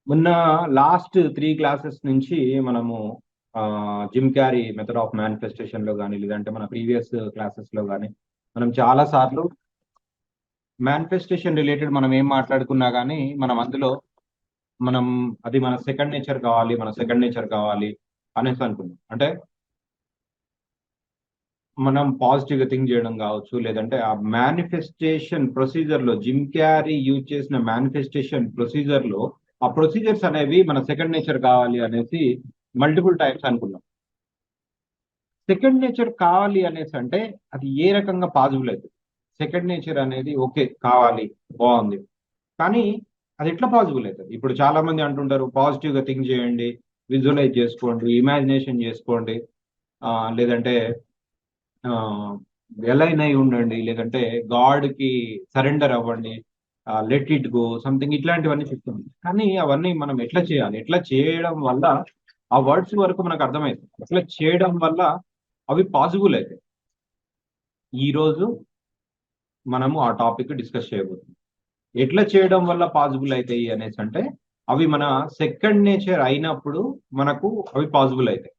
మొన్న last 3 classes నుంచి మనము Jim Carrey method of manifestation లో కానీ లేదంటే మన ప్రీవియస్ క్లాసెస్ లో కానీ మనం చాలా సార్లు మేనిఫెస్టేషన్ రిలేటెడ్ మనం ఏం మాట్లాడుకున్నా కానీ మనం అందులో మనం అది మన సెకండ్ నేచర్ కావాలి, మన సెకండ్ నేచర్ కావాలి అనేసి అనుకున్నాం. అంటే మనం పాజిటివ్ గా థింక్ చేయడం కావచ్చు, లేదంటే ఆ మేనిఫెస్టేషన్ ప్రొసీజర్ లో జిమ్ క్యారీ యూజ్ చేసిన మేనిఫెస్టేషన్ ప్రొసీజర్ లో ఆ ప్రొసీజర్స్ అనేవి మన సెకండ్ నేచర్ కావాలి అనేసి మల్టిపుల్ టైమ్స్ అనుకున్నాం. సెకండ్ నేచర్ కావాలి అనేసి అంటే అది ఏ రకంగా పాసిబుల్ అవుతుంది? సెకండ్ నేచర్ అనేది ఓకే కావాలి, బాగుంది, కానీ అది ఎట్లా పాసిబుల్ అవుతుంది? ఇప్పుడు చాలా మంది అంటుంటారు పాజిటివ్ గా థింక్ చేయండి, విజువలైజ్ చేసుకోండి, ఇమాజినేషన్ చేసుకోండి, లేదంటే ఎలైన్ అయి ఉండండి, లేదంటే గాడ్ కి సరెండర్ అవ్వండి, లెట్ ఇట్ గో సంథింగ్ ఇట్లాంటివన్నీ చెప్తుంది. కానీ అవన్నీ మనం ఎట్లా చేయాలి, ఎట్లా చేయడం వల్ల ఆ వర్డ్స్ వరకు మనకు అర్థమైంది, ఎట్లా చేయడం వల్ల అవి పాసిబుల్ అవుతాయి. ఈ రోజు మనము ఆ టాపిక్ డిస్కస్ చేయబోతున్నాం. ఎట్లా చేయడం వల్ల పాసిబుల్ అవుతాయి అనేసి అంటే అవి మన సెకండ్ నేచర్ అయినప్పుడు మనకు అవి పాసిబుల్ అవుతాయి.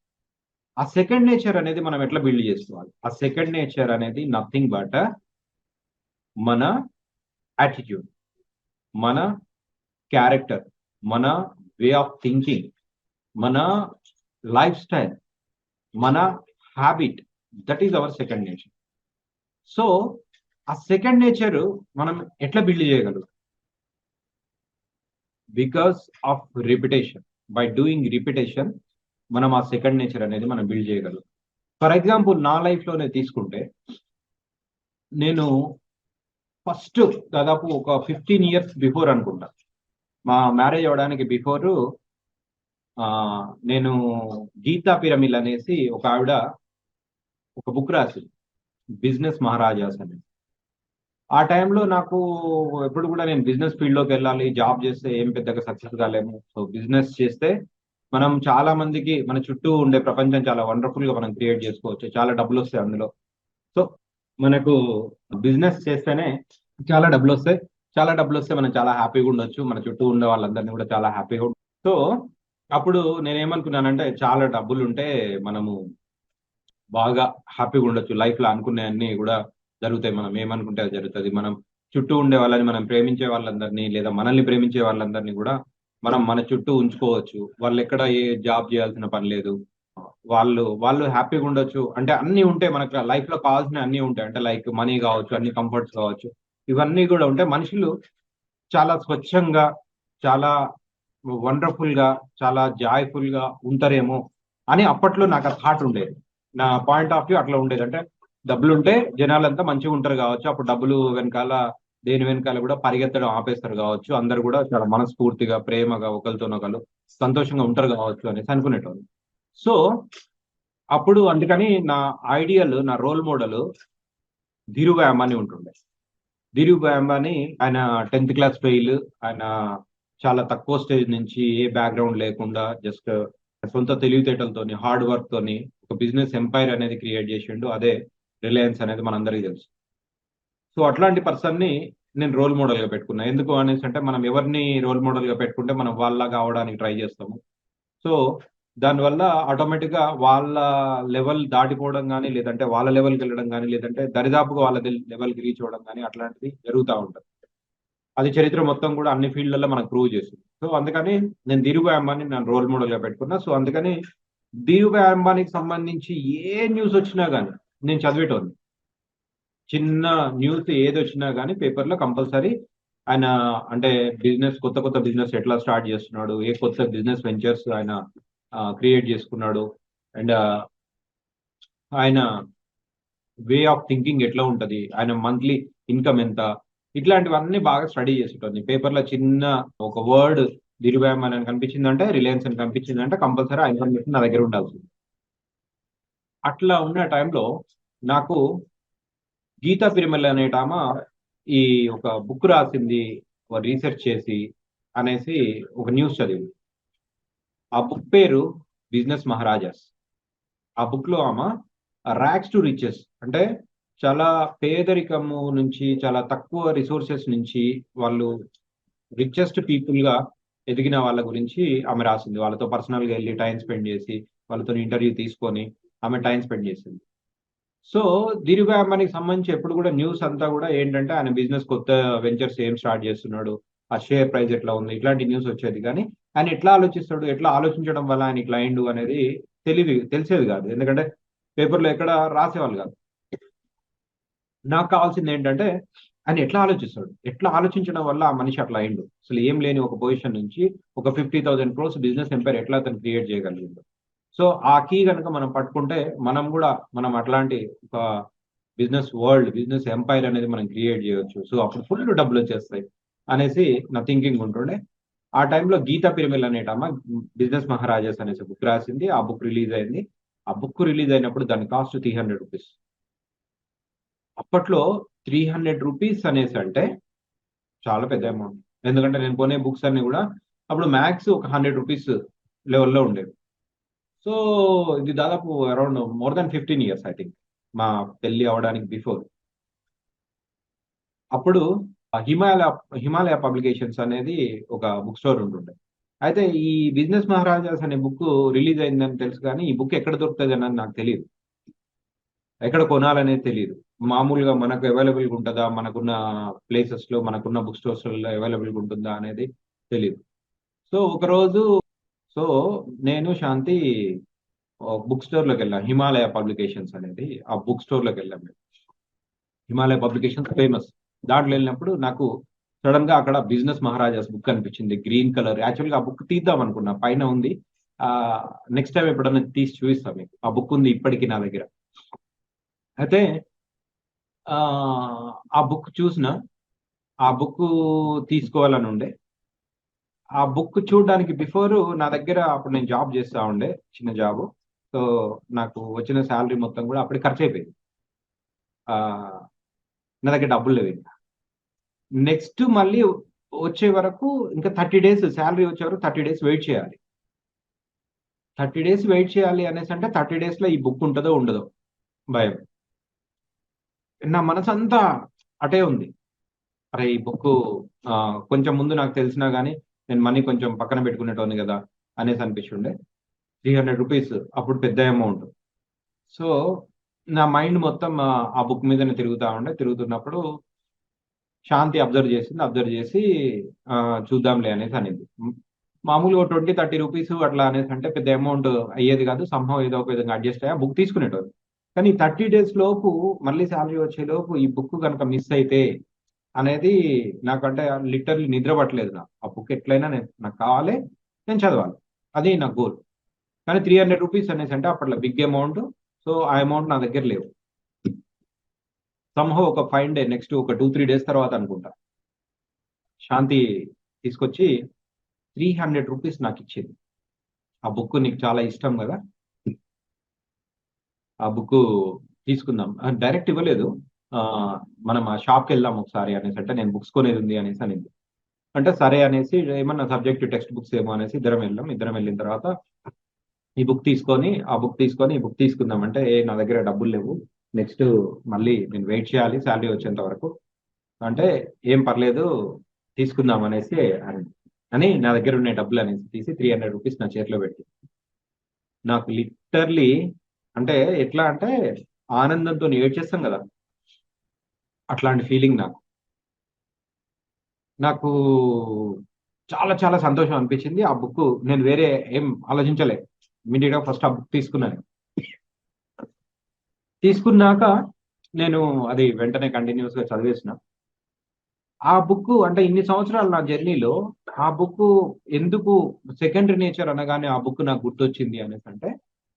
ఆ సెకండ్ నేచర్ అనేది మనం ఎట్లా బిల్డ్ చేసుకోవాలి? ఆ సెకండ్ నేచర్ అనేది నథింగ్ బట్ మన యాటిట్యూడ్, మన క్యారెక్టర్, మన వే ఆఫ్ థింకింగ్, మన లైఫ్ స్టైల్, మన habit. That is our second nature. So ఆ సెకండ్ నేచర్ మనం ఎట్లా బిల్డ్ చేయగలం? Because of repetition. By doing repetition మనం ఆ సెకండ్ నేచర్ అనేది మనం బిల్డ్ చేయగలం. ఫర్ ఎగ్జాంపుల్ నా లైఫ్ లోనే తీసుకుంటే, నేను ఫస్ట్ దాదాపు ఒక 15 years బిఫోర్ అనుకుంటా, మా మ్యారేజ్ అవడానికి బిఫోర్ నేను గీతా పిరమిల్ అనేసి ఒక ఆవిడ ఒక బుక్ రాసింది, బిజినెస్ మహారాజాస్ అని. ఆ టైంలో నాకు ఎప్పుడు కూడా నేను బిజినెస్ ఫీల్డ్ లోకి వెళ్ళాలి, జాబ్ చేస్తే ఏం పెద్దగా సక్సెస్ కాలేము, సో బిజినెస్ చేస్తే మనం చాలా మందికి మన చుట్టూ ఉండే ప్రపంచం చాలా వండర్ఫుల్ గా మనం క్రియేట్ చేసుకోవచ్చు, చాలా డబ్బులు వస్తాయి అందులో. సో మనకు బిజినెస్ చేస్తేనే చాలా డబ్బులు వస్తాయి, చాలా డబ్బులు వస్తే మనం చాలా హ్యాపీగా ఉండొచ్చు, మన చుట్టూ ఉండే వాళ్ళందరినీ కూడా చాలా హ్యాపీగా. సో అప్పుడు నేనేమనుకున్నానంటే చాలా డబ్బులు ఉంటే మనము బాగా హ్యాపీగా ఉండొచ్చు, లైఫ్ లో అనుకునే అన్ని కూడా జరుగుతాయి, మనం ఏమనుకుంటే అది జరుగుతుంది. మనం చుట్టూ ఉండే వాళ్ళని, మనం ప్రేమించే వాళ్ళందరినీ లేదా మనల్ని ప్రేమించే వాళ్ళందరినీ కూడా మనం మన చుట్టూ ఉంచుకోవచ్చు, వాళ్ళు ఎక్కడ ఏ జాబ్ చేయాల్సిన పని లేదు, వాళ్ళు వాళ్ళు హ్యాపీగా ఉండొచ్చు. అంటే అన్ని ఉంటే మనకు లైఫ్ లో కావాల్సిన అన్ని ఉంటాయి, అంటే లైక్ మనీ కావచ్చు, అన్ని కంఫర్ట్స్ కావచ్చు, ఇవన్నీ కూడా ఉంటే మనుషులు చాలా స్వచ్ఛంగా, చాలా వండర్ఫుల్ గా, చాలా జాయ్ఫుల్ గా ఉంటారేమో అని అప్పట్లో నాకు ఆ థాట్ ఉండేది. నా పాయింట్ ఆఫ్ వ్యూ అట్లా ఉండేది. అంటే డబ్బులు ఉంటే జనాలంతా మంచిగా ఉంటారు కావచ్చు, అప్పుడు డబ్బులు వెనకాల దేని వెనకాల కూడా పరిగెత్తడం ఆపేస్తారు కావచ్చు, అందరు కూడా చాలా మనస్ఫూర్తిగా ప్రేమగా ఒకరితోనొకరు సంతోషంగా ఉంటారు కావచ్చు అనేసి అనుకునేటోళ్ళు. సో అప్పుడు అందుకని నా ఐడియల్, నా రోల్ మోడల్ ధీరుభాయ్ అంబానీ ఉంటుండే. ధీరుభాయ్ అంబానీ ఆయన 10th క్లాస్ ఫెయిల్. ఆయన చాలా తక్కువ స్టేజ్ నుంచి, ఏ బ్యాక్గ్రౌండ్ లేకుండా, జస్ట్ సొంత తెలివితేటలతోని, హార్డ్ వర్క్ తోని ఒక బిజినెస్ ఎంపైర్ అనేది క్రియేట్ చేసిండు. అదే రిలయన్స్ అనేది మనందరికీ తెలుసు. సో అట్లాంటి పర్సన్ ని నేను రోల్ మోడల్ గా పెట్టుకున్నా. ఎందుకు అనేసి అంటే మనం ఎవరిని రోల్ మోడల్ గా పెట్టుకుంటే మనం వాళ్ళగా అవడానికి ట్రై చేస్తాము. సో దానివల్ల ఆటోమేటిక్ గా వాళ్ళ లెవెల్ దాటిపోవడం కానీ, లేదంటే వాళ్ళ లెవెల్కి వెళ్ళడం కానీ, లేదంటే దరిదాపుగా వాళ్ళ లెవెల్కి రీచ్ అవ్వడం కానీ అట్లాంటిది జరుగుతూ ఉంటుంది. అది చరిత్ర మొత్తం కూడా అన్ని ఫీల్డ్లలో మనకు ప్రూవ్ చేసింది. సో అందుకని నేను ధీరుభాయ్ అంబానీ నేను రోల్ మోడల్ గా పెట్టుకున్నా. సో అందుకని ధీరుభాయ్ అంబానీకి సంబంధించి ఏ న్యూస్ వచ్చినా కానీ నేను చదివేటోని. చిన్న న్యూస్ ఏది వచ్చినా కానీ పేపర్లో కంపల్సరీ ఆయన, అంటే బిజినెస్, కొత్త కొత్త బిజినెస్ ఎట్లా స్టార్ట్ చేస్తున్నాడు, ఏ కొత్త బిజినెస్ వెంచర్స్ ఆయన క్రియేట్ చేసుకున్నాడు, అండ్ ఆయన వే ఆఫ్ థింకింగ్ ఎట్లా ఉంటది, ఆయన మంత్లీ ఇన్కమ్ ఎంత, ఇట్లాంటివన్నీ బాగా స్టడీ చేసేటోని. పేపర్లో చిన్న ఒక వర్డ్ దిరువ్యామ్ అని కనిపించిందంటే, రిలయన్స్ అని కనిపించిందంటే కంపల్సరీ ఆ ఇన్ఫర్మేషన్ నా దగ్గర ఉండాల్సింది. అట్లా ఉన్న టైంలో నాకు గీతా పిరమల్ అనేటామ ఈ ఒక బుక్ రాసింది, రీసెర్చ్ చేసి అనేసి ఒక న్యూస్ చదివింది. ఆ బుక్ పేరు బిజినెస్ మహారాజాస్. ఆ బుక్ లో ఆమె ర్యాక్స్ టు రిచెస్, అంటే చాలా పేదరికము నుంచి, చాలా తక్కువ రిసోర్సెస్ నుంచి వాళ్ళు రిచెస్ట్ పీపుల్ గా ఎదిగిన వాళ్ళ గురించి ఆమె రాసింది. వాళ్ళతో పర్సనల్గా వెళ్ళి టైం స్పెండ్ చేసి వాళ్ళతో ఇంటర్వ్యూ తీసుకొని ఆమె టైం స్పెండ్ చేసింది. సో ధీరుభాయ్ అంబానీకి సంబంధించి ఎప్పుడు కూడా న్యూస్ అంతా కూడా ఏంటంటే ఆయన బిజినెస్ కొత్త వెంచర్స్ ఏం స్టార్ట్ చేస్తున్నాడు, ఆ షేర్ ప్రైస్ ఎట్లా ఉంది, ఇట్లాంటి న్యూస్ వచ్చేది. కానీ ఆయన ఎట్లా ఆలోచిస్తాడు, ఎట్లా ఆలోచించడం వల్ల ఆయన ఇట్లా అయిండు అనేది తెలిసేది కాదు. ఎందుకంటే పేపర్లో ఎక్కడ రాసేవాళ్ళు కాదు. నాకు కావాల్సింది ఏంటంటే ఆయన ఎట్లా ఆలోచిస్తాడు, ఎట్లా ఆలోచించడం వల్ల ఆ మనిషి అట్లా అయిండు, అసలు ఏం లేని ఒక పొజిషన్ నుంచి ఒక 50,000 క్రోర్స్ బిజినెస్ ఎంపైర్ ఎట్లా అతను క్రియేట్ చేయగలిగిండు. సో ఆ కీ కనుక మనం పట్టుకుంటే మనం అట్లాంటి ఒక బిజినెస్ ఎంపైర్ అనేది మనం క్రియేట్ చేయొచ్చు. సో అప్పుడు ఫుల్ డబ్బులు వచ్చేస్తాయి అనేసి నా థింకింగ్ ఉంటుండే. ఆ టైంలో గీతా పిరమిల్ అనేటమ్మ బిజినెస్ మహారాజాస్ అనేసి బుక్ రాసింది. ఆ బుక్ రిలీజ్ అయింది. ఆ బుక్ రిలీజ్ అయినప్పుడు దాని కాస్ట్ 300 రూపీస్. అప్పట్లో 300 రూపీస్ అనేసి అంటే చాలా పెద్ద అమౌంట్. ఎందుకంటే నేను కొనే బుక్స్ అన్ని కూడా అప్పుడు మ్యాక్స్ ఒక 100 రూపీస్ లెవెల్లో ఉండేవి. సో ఇది దాదాపు around more than 15 years I think, మా పెళ్లి అవడానికి బిఫోర్. అప్పుడు హిమాలయ హిమాలయ పబ్లికేషన్స్ అనేది ఒక బుక్ స్టోర్ ఉంటుండే. అయితే ఈ బిజినెస్ మహారాజాస్ అనే బుక్ రిలీజ్ అయిందని తెలుసు, కానీ ఈ బుక్ ఎక్కడ దొరుకుతుంది అని నాకు తెలియదు, ఎక్కడ కొనాలనేది తెలియదు. మామూలుగా మనకు అవైలబుల్గా ఉంటుందా, మనకున్న ప్లేసెస్ లో మనకున్న బుక్ స్టోర్స్ లో అవైలబుల్గా ఉంటుందా అనేది తెలియదు. సో ఒకరోజు సో నేను శాంతి బుక్ స్టోర్ లోకి వెళ్ళాం, హిమాలయ పబ్లికేషన్స్ అనేది ఆ బుక్ స్టోర్ లోకి వెళ్ళాం మేము. Himalaya publications famous. దాంట్లో వెళ్ళినప్పుడు నాకు సడన్ గా అక్కడ బిజినెస్ మహారాజాస్ బుక్ కనిపించింది, గ్రీన్ కలర్. యాక్చువల్గా ఆ బుక్ తీద్దాం అనుకున్నా, పైన ఉంది. ఆ నెక్స్ట్ టైం ఎప్పుడన్నా తీసి చూపిస్తాం మీకు. ఆ బుక్ ఉంది ఇప్పటికీ నా దగ్గర. అయితే ఆ ఆ బుక్ చూసిన, ఆ బుక్ తీసుకోవాలని ఉండే. ఆ బుక్ చూడడానికి బిఫోర్ నా దగ్గర అప్పుడు నేను జాబ్ చేస్తా ఉండే, చిన్న జాబ్. సో నాకు వచ్చిన శాలరీ మొత్తం కూడా అప్పుడు ఖర్చు అయిపోయింది. ఆ నా దగ్గర డబ్బులు లేవు ఇంకా. నెక్స్ట్ మళ్ళీ వచ్చే వరకు ఇంకా 30 డేస్, శాలరీ వచ్చే వరకు 30 డేస్ వెయిట్ చేయాలి. 30 డేస్ వెయిట్ చేయాలి అనేసి అంటే 30 డేస్ లో ఈ బుక్ ఉంటుందో ఉండదో భయం. నా మనసంతా అటే ఉంది. అరే ఈ బుక్ కొంచెం ముందు నాకు తెలిసినా కానీ నేను మనీ కొంచెం పక్కన పెట్టుకునేటోని కదా అనేసి అనిపిస్తుండే. 300 రూపీస్ అప్పుడు పెద్ద అమౌంట్. సో నా మైండ్ మొత్తం ఆ బుక్ మీదనే తిరుగుతున్నప్పుడు శాంతి అబ్జర్వ్ చేసింది. అబ్జర్వ్ చేసి చూద్దాంలే అనేసి అనేది. మామూలుగా 20-30 రూపీస్ అట్లా అనేసి అంటే పెద్ద అమౌంట్ అయ్యేది కాదు. సంభవం ఏదో ఒక విధంగా అడ్జస్ట్ అయ్యా బుక్ తీసుకునేటోడు. కానీ 30 డేస్ లోపు మళ్ళీ శాలరీ వచ్చే లోపు ఈ బుక్ కనుక మిస్ అయితే అనేది నాకంటే లిటరల్లీ నిద్ర పట్టలేదు. ఆ బుక్ ఎట్లయినా నాకు కావాలి, నేను చదవాలి, అది నా గోల్. కానీ 300 రూపీస్ అనేసి అంటే అప్పట్లో బిగ్ అమౌంట్. సో ఆ అమౌంట్ నా దగ్గర లేవు. సంహవ్ ఒక 5 డే నెక్స్ట్ ఒక 2-3 డేస్ తర్వాత అనుకుంటా శాంతి తీసుకొచ్చి 300 రూపీస్ నాకు ఇచ్చింది. ఆ బుక్ నీకు చాలా ఇష్టం కదా, ఆ బుక్ తీసుకుందాం. డైరెక్ట్ ఇవ్వలేదు. ఆ మనం ఆ షాప్కి వెళ్దాం ఒకసారి అనేసి అంటే నేను బుక్స్ కొనేది ఉంది అనేసి అనింది. అంటే సరే అనేసి ఏమన్నా సబ్జెక్ట్ టెక్స్ట్ బుక్స్ ఏమో అనేసి ఇద్దరం వెళ్ళిన తర్వాత ఈ బుక్ తీసుకొని ఈ బుక్ తీసుకుందాం అంటే నా దగ్గర డబ్బులు లేవు, నెక్స్ట్ మళ్ళీ నేను వెయిట్ చేయాలి శాలరీ వచ్చేంత వరకు అంటే ఏం పర్లేదు తీసుకుందాం అనేసి అని నా దగ్గర ఉన్న డబ్బులు అనేసి తీసి 300 రూపీస్ నా చేతిలో పెట్టి, నాకు లిటర్లీ అంటే ఎట్లా అంటే ఆనందంతో ఏడ్చేస్తాం కదా, అట్లాంటి ఫీలింగ్ నాకు. నాకు చాలా చాలా సంతోషం అనిపించింది. ఆ బుక్ నేను వేరే ఏం ఆలోచించలే, ఇమీడియట్ గా ఫస్ట్ ఆ బుక్ తీసుకున్నాను. తీసుకున్నాక నేను అది వెంటనే కంటిన్యూస్ గా చదివేసిన. ఆ బుక్ అంటే ఇన్ని సంవత్సరాలు నా జర్నీలో ఆ బుక్ ఎందుకు సెకండరీ నేచర్ అనగానే ఆ బుక్ నాకు గుర్తొచ్చింది అనేసి అంటే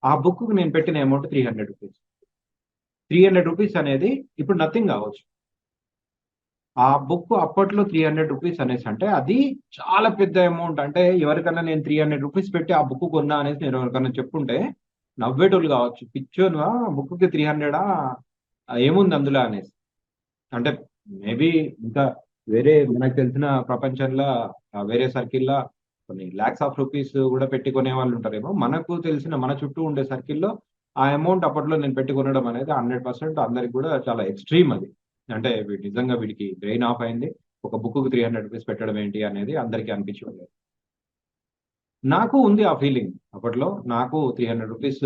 ఆ బుక్ నేను పెట్టిన అమౌంట్ 300 రూపీస్. 300 రూపీస్ అనేది ఇప్పుడు నథింగ్ కావచ్చు. ఆ బుక్ అప్పట్లో 300 రూపీస్ అనేసి అంటే అది చాలా పెద్ద అమౌంట్. అంటే ఎవరికన్నా నేను 300 రూపీస్ పెట్టి ఆ బుక్ కొన్నా అనేసి నేను ఎవరికన్నా చెప్పుంటే నవ్వేటోళ్ళు కావచ్చు, పిచ్చోనువా బుక్ కి 300 ఏముంది అందులో అనేసి. అంటే మేబీ ఇంకా వేరే మనకు తెలిసిన ప్రపంచంలో వేరే సర్కిల్లో కొన్ని లాక్స్ ఆఫ్ రూపీస్ కూడా పెట్టి కొనే వాళ్ళు ఉంటారేమో. మనకు తెలిసిన మన చుట్టూ ఉండే సర్కిల్లో ఆ అమౌంట్ అప్పట్లో నేను పెట్టి కొనడం అనేది 100% అందరికి కూడా చాలా ఎక్స్ట్రీమ్ అది. అంటే నిజంగా వీడికి బ్రెయిన్ ఆఫ్ అయింది, ఒక బుక్ కు 300 రూపీస్ పెట్టడం ఏంటి అనేది అందరికీ అనిపించి ఉండేది. నాకు ఉంది ఆ ఫీలింగ్. అప్పట్లో నాకు 300 రూపీస్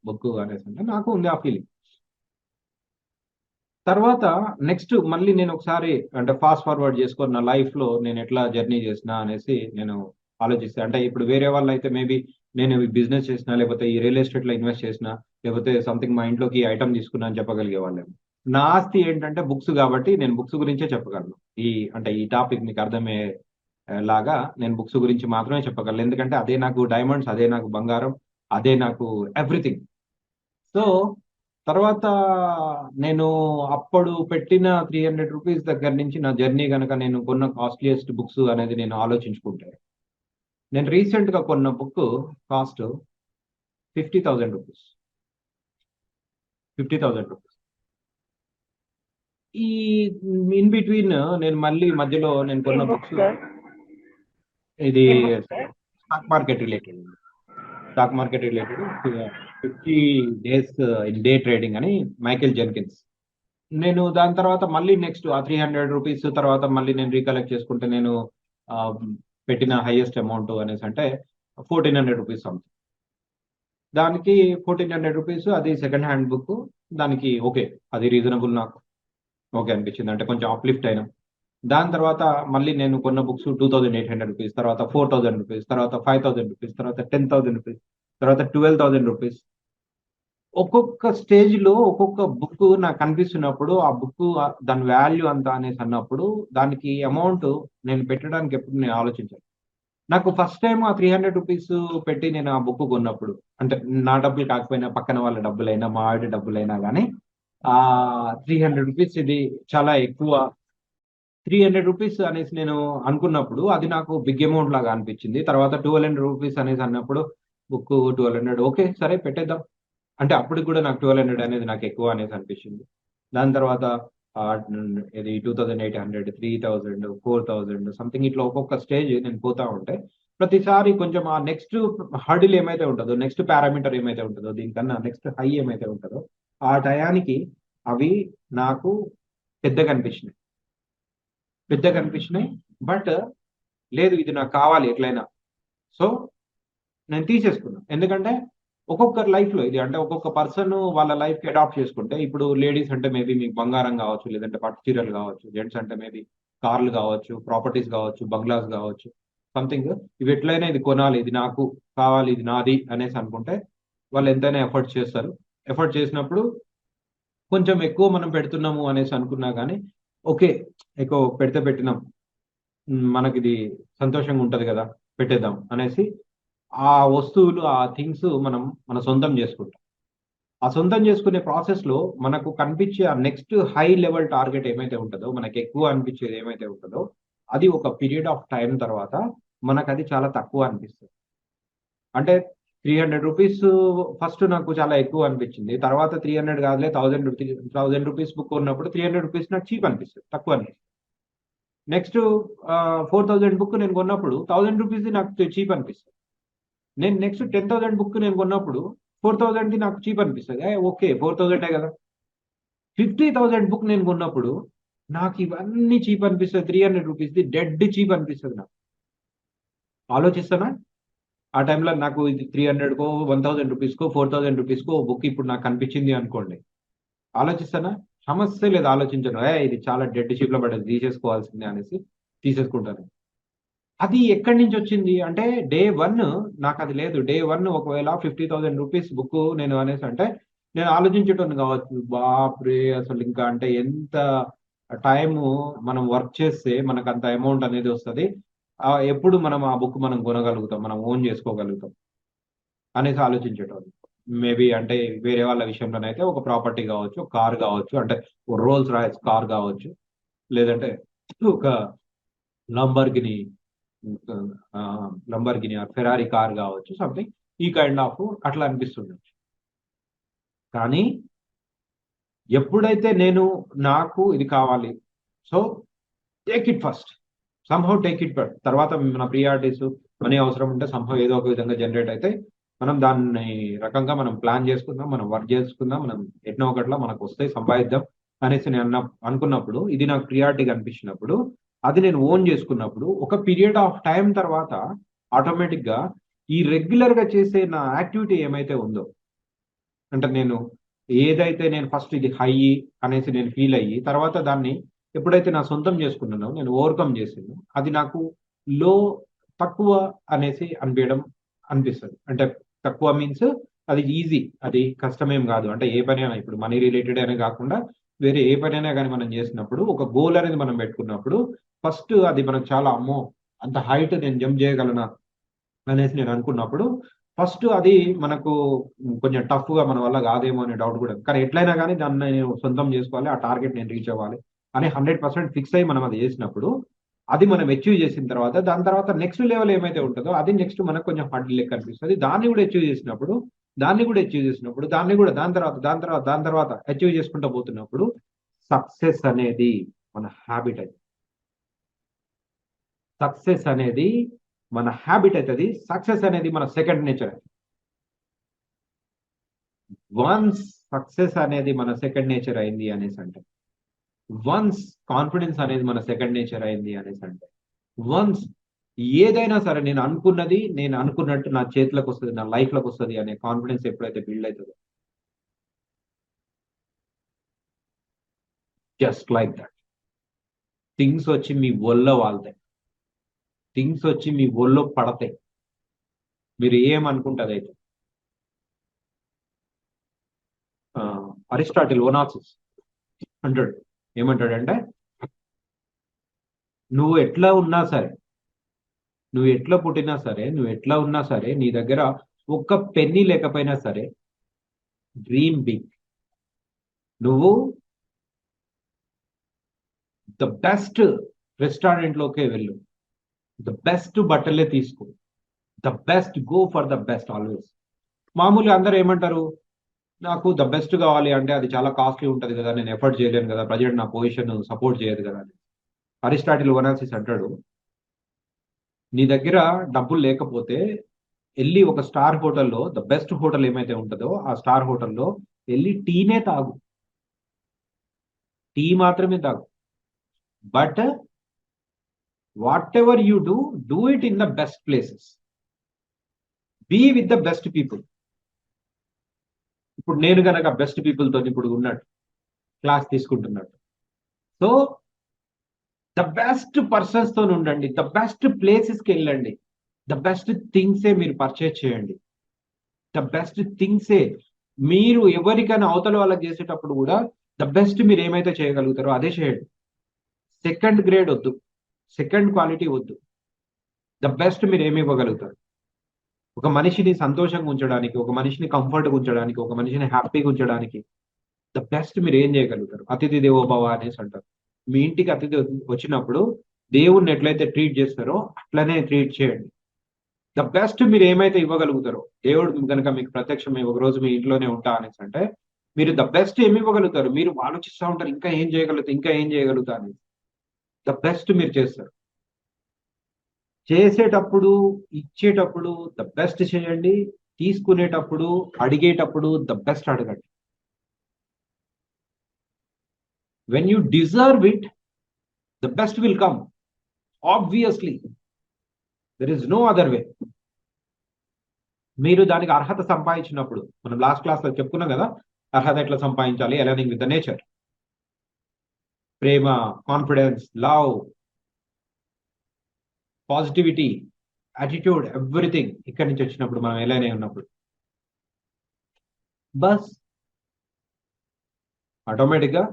బుక్ అనేసి అంటే నాకు ఉంది ఆ ఫీలింగ్. తర్వాత నెక్స్ట్ మళ్ళీ నేను ఒకసారి అంటే ఫాస్ట్ ఫార్వర్డ్ చేసుకొని నా లైఫ్‌లో నేను ఎట్లా జర్నీ చేసినా అనేసి నేను ఆలోచిస్తే, అంటే ఇప్పుడు వేరే వాళ్ళైతే మేబీ నేను బిజినెస్ చేసినా, లేకపోతే ఈ రియల్ ఎస్టేట్‌లో ఇన్వెస్ట్ చేసినా, లేకపోతే సంథింగ్ మా ఇంట్లోకి ఈ ఐటెమ్ తీసుకున్నా అని చెప్పగలిగేవాళ్ళేమో. నా ఆస్తి ఏంటంటే బుక్స్ కాబట్టి నేను బుక్స్ గురించే చెప్పగలను. ఈ అంటే ఈ టాపిక్ మీకు అర్థమయ్యే లాగా నేను బుక్స్ గురించి మాత్రమే చెప్పగలను. ఎందుకంటే అదే నాకు డైమండ్స్, అదే నాకు బంగారం, అదే నాకు ఎవ్రీథింగ్. సో, తర్వాత నేను అప్పుడు పెట్టిన 300 రూపీస్ దగ్గర నుంచి నా జర్నీ గనక నేను కొన్న కాస్ట్‌లియస్ట్ బుక్స్ అనేది నేను ఆలోచించుకుంటే, నేను రీసెంట్‌గా కొన్న బుక్ కాస్ట్ 50,000 రూపీస్. 50,000 రూపీస్. ఈ ఇన్ బిట్వీన్ నేను మళ్ళీ మధ్యలో నేను ఏం కొన్న బుక్ బుక్స్ సార్? ఇది ఏం book sir? Stock market related. Stock market related 50 days in day trading అని మైకేల్ జెన్కిన్స్. నేను దాని తర్వాత మళ్ళీ నెక్స్ట్ ఆ 300 రూపీస్ తర్వాత మళ్ళీ నేను రీకలెక్ట్ చేసుకుంటే నేను ఆహ్, పెట్టిన హైయెస్ట్ అమౌంట్ అనేసంటే 1400 రూపీస్ సంథింగ్. దానికి 1400 రూపీస్ అది సెకండ్ హ్యాండ్ బుక్. దానికి ఓకే. అది రీజనబుల్ నాకు. ఓకే అనిపించింది. అంటే కొంచెం అప్‌లిఫ్ట్ అయినాం. దాని తర్వాత మళ్ళీ నేను కొన్న బుక్స్ 2800 రూపీస్, తర్వాత 4000 రూపీస్, తర్వాత 5000 రూపీస్, తర్వాత 10,000 రూపీస్, తర్వాత 12,000 రూపీస్. ఒక్కొక్క స్టేజ్‌లో ఒక్కొక్క బుక్ నాకనిపిస్తున్నప్పుడు, ఆ బుక్ దాని వాల్యూ అంత అనేసి అన్నప్పుడు, దానికి అమౌంట్ నేను పెట్టడానికి ఎప్పుడు నేను ఆలోచించను. నాకు ఫస్ట్ టైమ్ ఆ 300 రూపీస్ పెట్టి నేను ఆ బుక్ కొన్నప్పుడు, అంటే నా డబ్బులు కాకపోయినా పక్కన వాళ్ళ డబ్బులైనా, మా ఆవిడ డబ్బులైనా గానీ, 300 రూపీస్ ఇది చాలా ఎక్కువ. 300 రూపీస్ అనేసి నేను అనుకున్నప్పుడు, అది నాకు బిగ్ అమౌంట్ లాగా అనిపించింది. తర్వాత 1200 రూపీస్ అనేసి అన్నప్పుడు, బుక్ 1200 ఓకే. సరే పెట్టేద్దాం. అంటే అప్పటికి కూడా నాకు 1200 అనేది నాకెక్కువ అనేసి అనిపించింది. దాని తర్వాత ఇది 2800, 3000, 4000 సంథింగ్ ఇట్లా ఒక్కొక్క స్టేజ్ నేను పోతా ఉంటే, ప్రతిసారి కొంచెం ఆ నెక్స్ట్ హర్డిల్ ఏమైతే ఉంటదో, నెక్స్ట్ పారామీటర్ ఏమైతే ఉంటదో, దీనికన్నా నెక్స్ట్ హై ఏమైతే ఉంటదో, ఆ టయానికి అవి నాకు పెద్దగనిపించినాయి. పెద్దగనిపించినాయి. బట్ లేదు ఇది నాకు కావాలి ఎట్లైనా. సో నేను తీసేసుకున్నా. ఎందుకంటే ఒక్కొక్కరి లైఫ్‌లో ఇది అంటే ఒక్కొక్క పర్సన్ వాళ్ళ లైఫ్‌కి అడాప్ట్ చేసుకుంటే ఇప్పుడు లేడీస్ అంటే మేబీ మీకు బంగారం గావచ్చు, లేదంటే పట్టు చీరలు గావచ్చు. జెంట్స్ అంటే మేబీ కార్‌లు గావచ్చు, ప్రాపర్టీస్ గావచ్చు, బంగ్లాస్ గావచ్చు. సంథింగ్ ఇవి ఎట్లైనా ఇది కొనాలి, ఇది నాకు కావాలి, ఇది నాది అనేసి అనుకుంటే వాళ్ళు ఎంతైనా ఎఫర్ట్ చేస్తారు. ఎఫర్ట్ చేసినప్పుడు కొంచెం ఎక్కువ మనం పెడుతున్నాము అనేసి అనుకున్నా గానీ, ఓకే. ఎక్కువ పెడితే పెట్టినాం. మనకిది సంతోషంగా ఉంటది గదా! పెట్టేద్దాం అనేసి ఆ వస్తువులు, ఆ థింగ్స్ మనం మన సొంతం జేసుకుంటాం. ఆ సొంతం జేసుకునే ప్రాసెస్‌లో మనకు కనిపించే ఆ నెక్స్ట్ హై లెవెల్ టార్గెట్ ఏమైతే ఉంటదో, మనకెక్కువ అనిపించేది ఏమైతే ఉంటదో, అది ఒక పీరియడ్ ఆఫ్ టైమ్ తర్వాత మనకది చాలా తక్కువ అనిపిస్తది. అంటే 300 రూపీస్ ఫస్ట్ నాకు చాలా ఎక్కువ అనిపించింది. తర్వాత 300 కాదులే 1000 రూపీస్ బుక్ కొన్నప్పుడు 300 రూపీస్ నాకు చీప్ అనిపిస్తది. తక్కువ అనిపిస్తది. నెక్స్ట్ 4000 బుక్ నేను కొన్నప్పుడు 1000 రూపీస్‌ది నాకు చీప్ అనిపిస్తది. నేను నెక్స్ట్ 10,000 బుక్ నేను కొన్నప్పుడు 4,000ది నాకు చీప్ అనిపిస్తది. ఓకే. 4,000 గదా! 50,000 బుక్ నేను కొన్నప్పుడు నాకివన్నీ చీప్ అనిపిస్తది. 300 రూపీస్‌ది డెడ్ చీప్ అనిపిస్తది నాకు. ఆలోచిస్తానా? ఆ టైంలో నాకు ఇది 300కో, 1000 రూపీస్‌కో, 4000 రూపీస్‌కో ఓ బుక్ ఇప్పుడు నాకు కనిపించింది అనుకోండి. ఆలోచిస్తానా? సమస్య లేదు ఆలోచించను. ఇది చాలా డెడ్ చీప్‌లో పడ్డది తీసేసుకోవాల్సిందే అనేసి తీసేసుకుంటాను. అది ఎక్కడి నుంచొచ్చింది అంటే డే 1 నాకది లేదు. డే 1 ఒకవేళ 50,000 రూపీస్ బుక్కు నేను అనేసంటే, నేను ఆలోచించేటోడిని గావచ్చు. బాప్రే! అసలింకా అంటే ఎంత టైము మనం వర్క్ చేస్తే మనకంత అమౌంట్ అనేది ఒస్తది. ఎప్పుడు మనం ఆ బుక్ మనం కొనగలుగుతాం. మనం ఓన్ జేసుకోగలుగుతాం అనేసి ఆలోచించేటోడిని. మేబీ అంటే వేరే వాళ్ళ విషయంలోనైతే ఒక ప్రాపర్టీ గావచ్చు, కార్ గావచ్చు. అంటే రోల్స్ రాయ్స్ కార్ గావచ్చు. లేదంటే ఒక Lamborghini Lamborghini or Ferrari car గావచ్చు. సంథింగ్ ఈ కైండ్ ఆఫ్ అట్లా అనిపిస్తుండొచ్చు. కానీ ఎప్పుడైతే నేను నాకు ఇది కావాలి. So, take it first. Somehow take it తర్వాత మన ప్రియారిటీస్ మనీ అవసరం ఉంటే సమ్‌హౌ ఏదో ఒక విధంగా జనరేట్ అయితాయి. మనం దాన్ని రకంగా మనం ప్లాన్ చేసుకుందాం. మనం వర్క్ చేసుకుందాం. మనం ఎట్నో ఒకట్ల మనకొస్తాయి సంపాదిద్దాం అనేసి నేను అనుకున్నప్పుడు ఇది నాకు ప్రియారిటీగా అనిపించినప్పుడు, అది నేను ఓన్ చేసుకున్నప్పుడు ఒక పీరియడ్ ఆఫ్ టైమ్ తర్వాత ఆటోమేటిక్‌గా ఈ రెగ్యులర్ గా చేసే నా యాక్టివిటీ ఏమైతే ఉందో, అంటే నేను ఏదైతే నేను ఫస్ట్ ఇది హై అనేసి నేను ఫీల్ అయ్యి తర్వాత దాన్ని ఎప్పుడైతే నా సొంతం చేసుకున్నానో, నేను ఓవర్కమ్ చేసాను, అది నాకు లో తక్కువ అనేసి అనిపిస్తుంది. అంటే తక్కువ మీన్స్ అది ఈజీ, అది కష్టమేం కాదు. అంటే ఏ పని అయినా ఇప్పుడు మనీ రిలేటెడ్ అనే కాకుండా వేరే ఏ పని అయినా కానీ మనం చేసినప్పుడు ఒక గోల్ అనేది మనం పెట్టుకున్నప్పుడు ఫస్ట్ అది మనకు చాలా అమ్మో అంత హైట్ నేను జంప్ చేయగలనా అనేసి నేను అనుకున్నప్పుడు ఫస్ట్ అది మనకు కొంచెం టఫ్ గా మన వల్ల కాదేమో అనే డౌట్ కూడా. కానీ ఎట్లయినా కానీ దాన్ని నేను సొంతం చేసుకోవాలి, ఆ టార్గెట్ నేను రీచ్ అవ్వాలి అని 100% ఫిక్స్ అయ్యి మనం అది చేసినప్పుడు, అది మనం అచీవ్ చేసిన తర్వాత దాని తర్వాత నెక్స్ట్ లెవెల్ ఏమైతే ఉంటుందో అది నెక్స్ట్ మనకు కొంచెం హార్డ్ లెక్క అనిపిస్తుంది. దాన్ని కూడా అచీవ్ చేసినప్పుడు, దాని తర్వాత అచీవ్ చేసుకుంటూ పోతున్నప్పుడు సక్సెస్ అనేది మన హ్యాబిట్ అవుతుంది. సక్సెస్ అనేది మన హ్యాబిట్ అవుతుంది. సక్సెస్ అనేది మన సెకండ్ నేచర్. వన్స్ సక్సెస్ అనేది మన సెకండ్ నేచర్ అయింది అనేసి అంటే, వన్స్ కాన్ఫిడెన్స్ అనేది మన సెకండ్ నేచర్ అయింది అనేసి అంటే, వన్స్ ఏదైనా సరే నేను అనుకున్నట్టు నా చేతిలోకి వస్తుంది, నా లైఫ్ లోకి వస్తుంది అనే కాన్ఫిడెన్స్ ఎప్పుడైతే బిల్డ్ అవుతుందో, జస్ట్ లైక్ దట్ థింగ్స్ వచ్చి మీ ఒళ్ళో వాళ్తాయి, థింగ్స్ వచ్చి మీ ఒళ్ళో పడతాయి. మీరు ఏమనుకుంటుంది అయితే అరిస్టాటిల్ ఓనాసిస్ అంటాడు, ఏమంటాడంటే నువ్వు ఎట్లా ఉన్నా సరే, నువ్వు ఎట్లా పుట్టినా సరే, నువ్వు ఎట్లా ఉన్నా సరే, నీ దగ్గర ఒక్క పెన్నీ లేకపోయినా సరే డ్రీమ్ బిగ్. నువ్వు ద బెస్ట్ రెస్టారెంట్ లోకే వెళ్ళు, ద బెస్ట్ బట్టలే తీసుకో, the best go for the best always. మామూలుగా అందరూ ఏమంటారు, నాకు ద బెస్ట్ కావాలి అంటే అది చాలా కాస్ట్లీ ఉంటుంది కదా, నేను ఎఫర్ట్ చేయలేను కదా, ప్రజెంట్ నా పొజిషన్ సపోర్ట్ చేయదు కదా అని. అరిస్టాటిల్ ఒనాసిస్ అంటాడు, నీ దగ్గర డబ్బులు లేకపోతే వెళ్ళి ఒక స్టార్ హోటల్లో, ద బెస్ట్ హోటల్ ఏమైతే ఉంటుందో ఆ స్టార్ హోటల్లో వెళ్ళి టీనే తాగు, టీ మాత్రమే తాగు. But whatever you do it in the best places, be with the best people. ఇప్పుడు నేను కనుక బెస్ట్ పీపుల్ తో ఇప్పుడు ఉన్నట్టు క్లాస్ తీసుకుంటున్నట్టు, సో ద బెస్ట్ పర్సన్స్ తో ఉండండి, ద బెస్ట్ ప్లేసెస్కి వెళ్ళండి, ద బెస్ట్ థింగ్సే మీరు పర్చేజ్ చేయండి, ద బెస్ట్ థింగ్సే మీరు ఎవరికైనా అవతల వాళ్ళకి చేసేటప్పుడు కూడా ద బెస్ట్ మీరు ఏమైతే చేయగలుగుతారో అదే చేయండి. సెకండ్ గ్రేడ్ వద్దు, సెకండ్ క్వాలిటీ వద్దు, ద బెస్ట్ మీరు ఏమి ఇవ్వగలుగుతారు. ఒక మనిషిని సంతోషంగా ఉంచడానికి, ఒక మనిషిని కంఫర్ట్గా ఉంచడానికి, ఒక మనిషిని హ్యాపీగా ఉంచడానికి ద బెస్ట్ మీరు ఏం చేయగలుగుతారు. అతిథి దేవోభవ అనేసి అంటారు. మీ ఇంటికి అతిథి వచ్చినప్పుడు దేవుణ్ణి ఎట్లయితే ట్రీట్ చేస్తారో అట్లనే ట్రీట్ చేయండి. ద బెస్ట్ మీరు ఏమైతే ఇవ్వగలుగుతారో, దేవుడు కనుక మీకు ప్రత్యక్షం ఒక రోజు మీ ఇంట్లోనే ఉంటా అనేసి అంటే మీరు ద బెస్ట్ ఏమి ఇవ్వగలుగుతారు. మీరు ఆలోచిస్తూ ఉంటారు ఇంకా ఏం చేయగలుగుతా, ఇంకా ఏం చేయగలుగుతా అని. ద బెస్ట్ మీరు చేస్తారు. చేసేటప్పుడు, ఇచ్చేటప్పుడు ద బెస్ట్ చేయండి, తీసుకునేటప్పుడు, అడిగేటప్పుడు ద బెస్ట్ అడగండి. When you deserve it the best will come, obviously there is no other way. మీరు దానికి అర్హత సంపాదించినప్పుడు, మనం లాస్ట్ క్లాస్ లో చెప్పుకున్నాం కదా అర్హత ఎట్లా సంపాదించాలి, aligning with the nature, Prema, confidence, love, positivity, attitude, everything ఇక్కడి నుంచి వచ్చినప్పుడు మనం ఎలానే ఉన్నప్పుడు బస్ ఆటోమేటిక్గా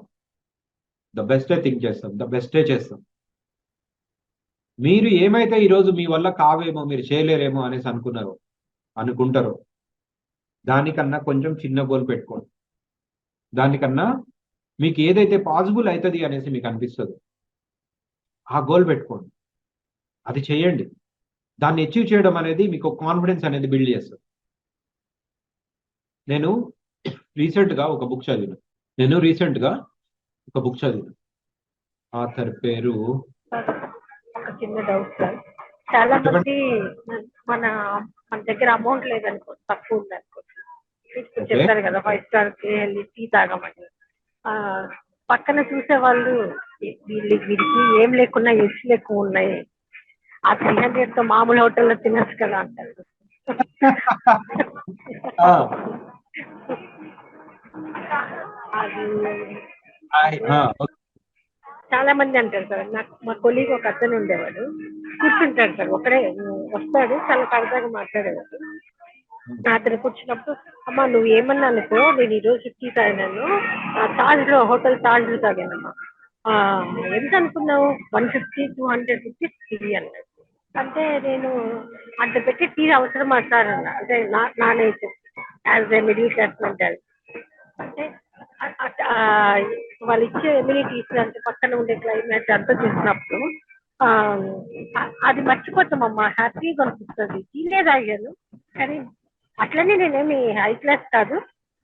ద బెస్టే థింక్ చేస్తాం, ద బెస్టే చేస్తాం. మీరు ఏమైతే ఈరోజు మీ వల్ల కావేమో, మీరు చేయలేరేమో అనేసి అనుకుంటారో దానికన్నా కొంచెం చిన్న గోల్ పెట్టుకోండి. దానికన్నా మీకు ఏదైతే పాసిబుల్ అవుతుంది అనేసి మీకు అనిపిస్తుందో ఆ గోల్ పెట్టుకోండి, అది చేయండి. దాన్ని అచీవ్ చేయడం అనేది మీకు కాన్ఫిడెన్స్ అనేది బిల్డ్ చేస్తుంది. నేను రీసెంట్గా ఒక బుక్ చదివాను. ఆథర్ పేరు ఒక చిన్న డౌట్ సార్. చాలా చెప్పండి. మంది మన మన దగ్గర అమౌంట్ లేదనుకో, తక్కువ ఉందనుకో, ఇప్పుడు ఓకే, చెప్తారు కదా 5 స్టార్ కి వెళ్ళి టీ తాగమని. ఆ పక్కన చూసే వాళ్ళు వీరికి ఏం లేకున్నా ఎడ్స్ ఎక్కువ ఉన్నాయి, ఆ 300 తో మామూలు హోటల్లో తినచ్చు కదా అంటారు. ఆ, అది హాయ్. ఓకే. చాలా మంది అంటారు సార్. నాకు మా కొలీగ్ ఒక అతను ఉండేవాడు. కూర్చుంటాడు సార్ ఒకడే, వస్తాడు చాలా సరదాగా మాట్లాడేవాడు. అతను కూర్చున్నప్పుడు, అమ్మా నువ్వు ఏమన్నా అనుకో, నేను ఈరోజు టీ తాగినాను, తాజ్లో హోటల్ తాజ్లో తాగానమ్మా. "ఆ, ఎంత అనుకున్నావు? 150, 200 రూపీస్ టీ అన్నాడు. అంటే నేను అంత పెట్టి టీ అవసరం సార్ అన్న. అంటే నా nature as a middle class mentality. అంటే ఆ, వాళ్ళు ఇచ్చే ఎమ్యూనిటీస్ అంటే పక్కన ఉండే క్లైమేట్ అంతా చూసినప్పుడు ఆ, అది మర్చిపోతామమ్మా, హ్యాపీగా అనిపిస్తుంది. టీనే తాగాను కానీ అట్లనే నేనేమి హై క్లాస్ కాదు,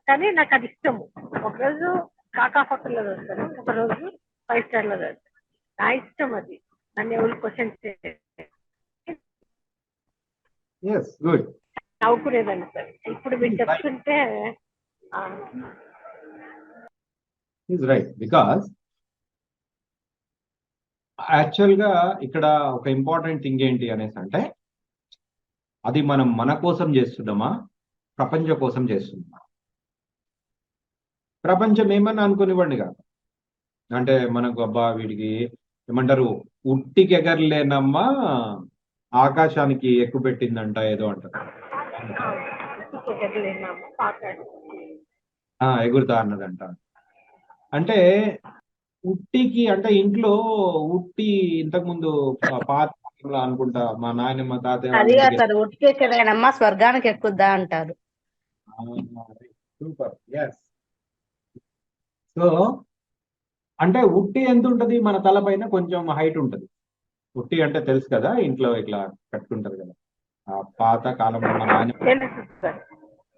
కానీ నాకు అది ఇష్టము. ఒకరోజు కాకా హోటల్లో చదువుతాను, ఒకరోజు 5 స్టార్లో చదువుతాను. నా ఇష్టం అది. నన్ను ఎవరు క్వశ్చన్ ఎస్, గుడ్. నవ్వుకునేదాన్ని సార్. ఇప్పుడు మీరు చెప్తుంటే ఆ, ఈజ్ రైట్. బికాస్ యాక్చువల్గా ఇక్కడ ఒక ఇంపార్టెంట్ థింగ్ ఏంటి అనేసి అంటే, అది మనం మన కోసం చేస్తున్నామా, ప్రపంచం కోసం చేస్తున్నామా? ప్రపంచం ఏమన్నా అనుకునివ్వండి కాదు. అంటే మనకు అబ్బా వీడికి ఏమంటారు, ఉట్టికి ఎగరలేనమ్మా ఆకాశానికి ఎక్కువ పెట్టిందంట ఏదో అంటారు. ఎగరలేనాము పాకాడు. ఎగురుతా అన్నదంట. అంటే ఉట్టికి అంటే ఇంట్లో ఉట్టి ఇంతకు ముందు పాత కాలంలో అనుకుంటా మా నాయనమ్మ తాతయ్య వాళ్ళ అది ఇంటికి సార్ ఉట్టికెక్కడైనమ్మా స్వర్గానికి ఎక్కుద్దా అంటారు. సూపర్. ఎస్. సో అంటే ఉట్టి ఎంత ఉంటది, మన తల పైన కొంచెం హైట్ ఉంటది. ఉట్టి అంటే తెలుసు కదా, ఇంట్లో ఇట్లా కట్టుకుంటారు కదా. ఆ పాత కాలంలో మా నాయన. తెలుసు సార్,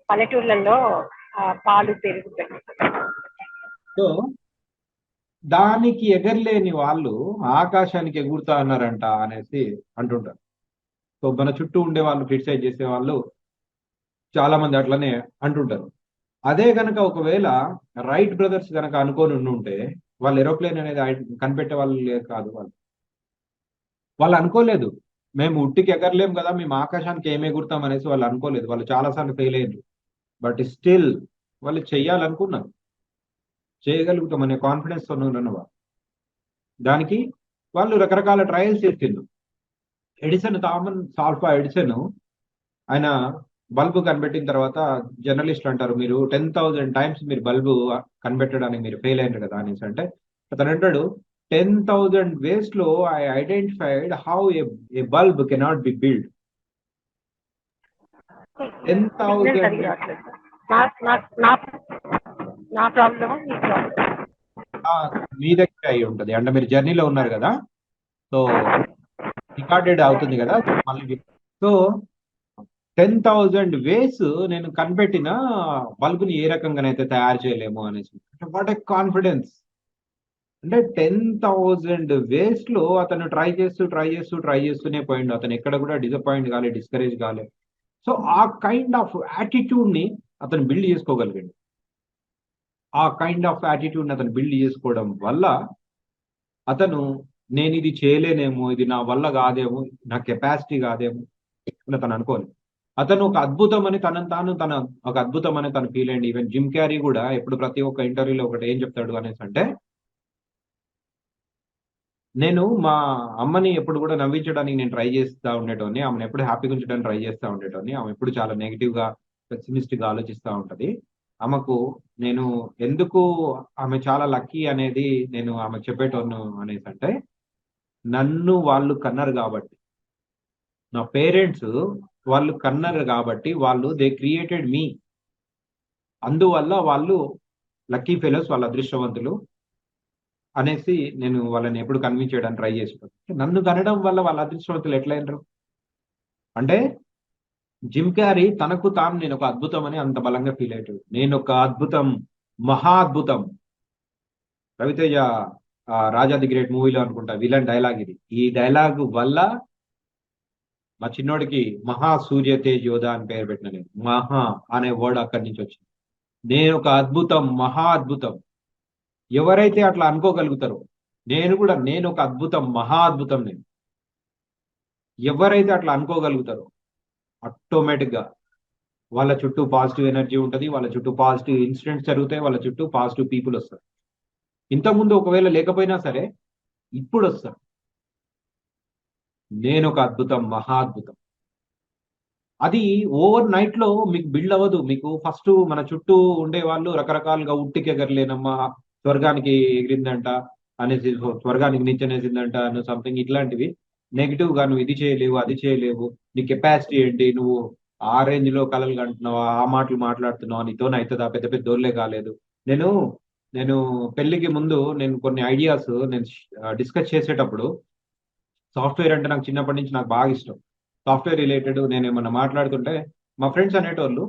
పల్లెటూర్లలో పాలు పెరుగు పెట్టి. సో దానికి ఎగరలేని వాళ్ళు ఆకాశానికి ఎగురుతా అన్నారంట అనేసి అంటుంటారు. సో మన చుట్టూ ఉండే వాళ్ళు క్రిటిసైజ్ చేసే వాళ్ళు చాలా మంది అట్లనే అంటుంటారు. అదే గనక ఒకవేళ రైట్ బ్రదర్స్ గనక అనుకొని ఉంటే, వాళ్ళు ఏరోప్లేన్ అనేది కనిపెట్టే వాళ్ళు కాదు. వాళ్ళు అనుకోలేదు మేము ఉట్టికి ఎగరలేం కదా, మేము ఆకాశానికి ఏమి ఎగురుతాం అనేసి వాళ్ళు అనుకోలేదు. వాళ్ళు చాలాసార్లు ఫెయిల్ అయ్యారు. బట్ స్టిల్ వాళ్ళు చెయ్యాలనుకున్నారు, చేయగలుగుతాం అనే కాన్ఫిడెన్స్ తో ఉన్నవారు. దానికి వాళ్ళు రకరకాల ట్రయల్స్ చేసిండ్రు. థామస్ ఆల్వా ఎడిసన్, ఆయన బల్బు కనిపెట్టిన తర్వాత జర్నలిస్టులు అంటారు, మీరు 10,000 టైమ్స్ మీరు బల్బు కనిపెట్టడానికి మీరు ఫెయిల్ అయినారు కదా అనేసి అంటే, అతను అంటాడు 10,000 ways లో I identified how A bulb cannot be build. Signal 10,000 సరిగ్గా రావట్లేదు సార్. నా ప్రాబ్లమ్ మీ ప్రాబ్లమ్. మీ దగ్గర అయి ఉంటది. అంటే మీరు జర్నీలో ఉన్నారు కదా, సో రికార్డెడ్ అవుతుంది కదా మళ్ళీ. సో 10,000 ways నేను కనిపెట్టిన బల్బుని ఏ రకంగానైతే తయారు చేయలేము అనేసి. What a confidence! అంటే 10,000 ways లో అతను ట్రై చేస్తూనే పోయిండు. అతను ఎక్కడ కూడా డిసప్పాయింట్ కాలే, డిస్కరేజ్ కాలే. సో ఆ కైండ్ ఆఫ్ యాటిట్యూడ్ ని అతను బిల్డ్ చేసుకోగలిగాడు. ఆ కైండ్ ఆఫ్ యాటిట్యూడ్ ని అతను బిల్డ్ చేసుకోవడం వల్ల అతను, నేను ఇది చేయలేనేమో, ఇది నా వల్ల కాదేమో, నా కెపాసిటీ కాదేమో అని అతను అనుకోలేదు. అతను ఒక అద్భుతం అని తన ఒక అద్భుతం అని తను ఫీల్ అయ్యింది. ఈవెన్ జిమ్ క్యారీ కూడా ఎప్పుడు ప్రతి ఒక్క ఇంటర్వ్యూలో ఒకటి ఏం చెప్తాడు అనేసి అంటే, నేను మా అమ్మని ఎప్పుడు కూడా నవ్వించడానికి నేను ట్రై చేస్తూ ఉండేటోని, ఆమెను ఎప్పుడు హ్యాపీగా ఉంచడానికి ట్రై చేస్తూ ఉండేటోని. ఆమె ఎప్పుడు చాలా నెగిటివ్ గా పెసిమిస్టిక్ గా ఆలోచిస్తూ ఉంటది. ఆమెకు నేను ఎందుకు ఆమె చాలా లక్కీ అనేది నేను ఆమెకు చెప్పేటోను అనేసి అంటే, నన్ను వాళ్ళు కన్నారు కాబట్టి, నా పేరెంట్స్ వాళ్ళు కన్నారు కాబట్టి, వాళ్ళు దే క్రియేటెడ్ మీ. అందువల్ల వాళ్ళు లక్కీ ఫెలోస్, వాళ్ళ అదృష్టవంతులు అనేసి నేను వాళ్ళని ఎప్పుడు కన్విన్స్ చేయడానికి ట్రై చేసాను. నన్ను కనడం వల్ల వాళ్ళ అదృష్టవంతులు ఎట్లయినరు అంటే, జిమ్ క్యారీ తనకు తాను నేను ఒక అద్భుతం అని అంత బలంగా ఫీల్ అయ్యాడు. నేను ఒక అద్భుతం, మహా అద్భుతం. రవితేజ రాజా ది గ్రేట్ మూవీలో అనుకుంటా విలన్ డైలాగ్ ఇది. ఈ డైలాగ్ వల్ల మా చిన్నోడికి మహా సూర్య తేజ్ యోధ అని పేరు పెట్టిన నేను. మహా అనే వర్డ్ అక్కడి నుంచి వచ్చింది. నేను ఒక అద్భుతం, మహా అద్భుతం. ఎవరైతే అట్లా అనుకోగలుగుతారో, నేను ఒక అద్భుతం, మహా అద్భుతం. నేను ఎవరైతే అట్లా అనుకోగలుగుతారో ఆటోమేటిక్ గా వాళ్ళ చుట్టూ పాజిటివ్ ఎనర్జీ ఉంటుంది, వాళ్ళ చుట్టూ పాజిటివ్ ఇన్సిడెంట్స్ జరుగుతాయి, వాళ్ళ చుట్టూ పాజిటివ్ పీపుల్ వస్తారు. ఇంతకుముందు ఒకవేళ లేకపోయినా సరే ఇప్పుడు వస్తారు. నేను ఒక అద్భుతం, మహా అద్భుతం. అది ఓవర్ నైట్ లో మీకు బిల్డ్ అవ్వదు. మీకు ఫస్ట్ మన చుట్టూ ఉండే వాళ్ళు రకరకాలుగా ఉట్టికి ఎగరలేనమ్మా, స్వర్గానికి ఎగిరిందంట అనేసి, స్వర్గానికి నిచ్చెనేసిందంట అని సంథింగ్ ఇట్లాంటివి నెగిటివ్ గా, నువ్వు ఇది చేయలేవు, అది చేయలేవు, నీ కెపాసిటీ ఏంటి, నువ్వు ఆ రేంజ్ లో కలలు కంటున్నావా, ఆ మాటలు మాట్లాడుతున్నావా, నీతో అవుతుందా, పెద్ద పెద్ద దోళ్ళే కాలేదు. నేను నేను పెళ్లికి ముందు నేను కొన్ని ఐడియాస్ నేను డిస్కస్ చేసేటప్పుడు, సాఫ్ట్వేర్ అంటే నాకు చిన్నప్పటి నుంచి నాకు బాగా ఇష్టం. సాఫ్ట్వేర్ రిలేటెడ్ నేను ఏమన్నా మాట్లాడుతుంటే మా ఫ్రెండ్స్ అనేటోళ్ళు,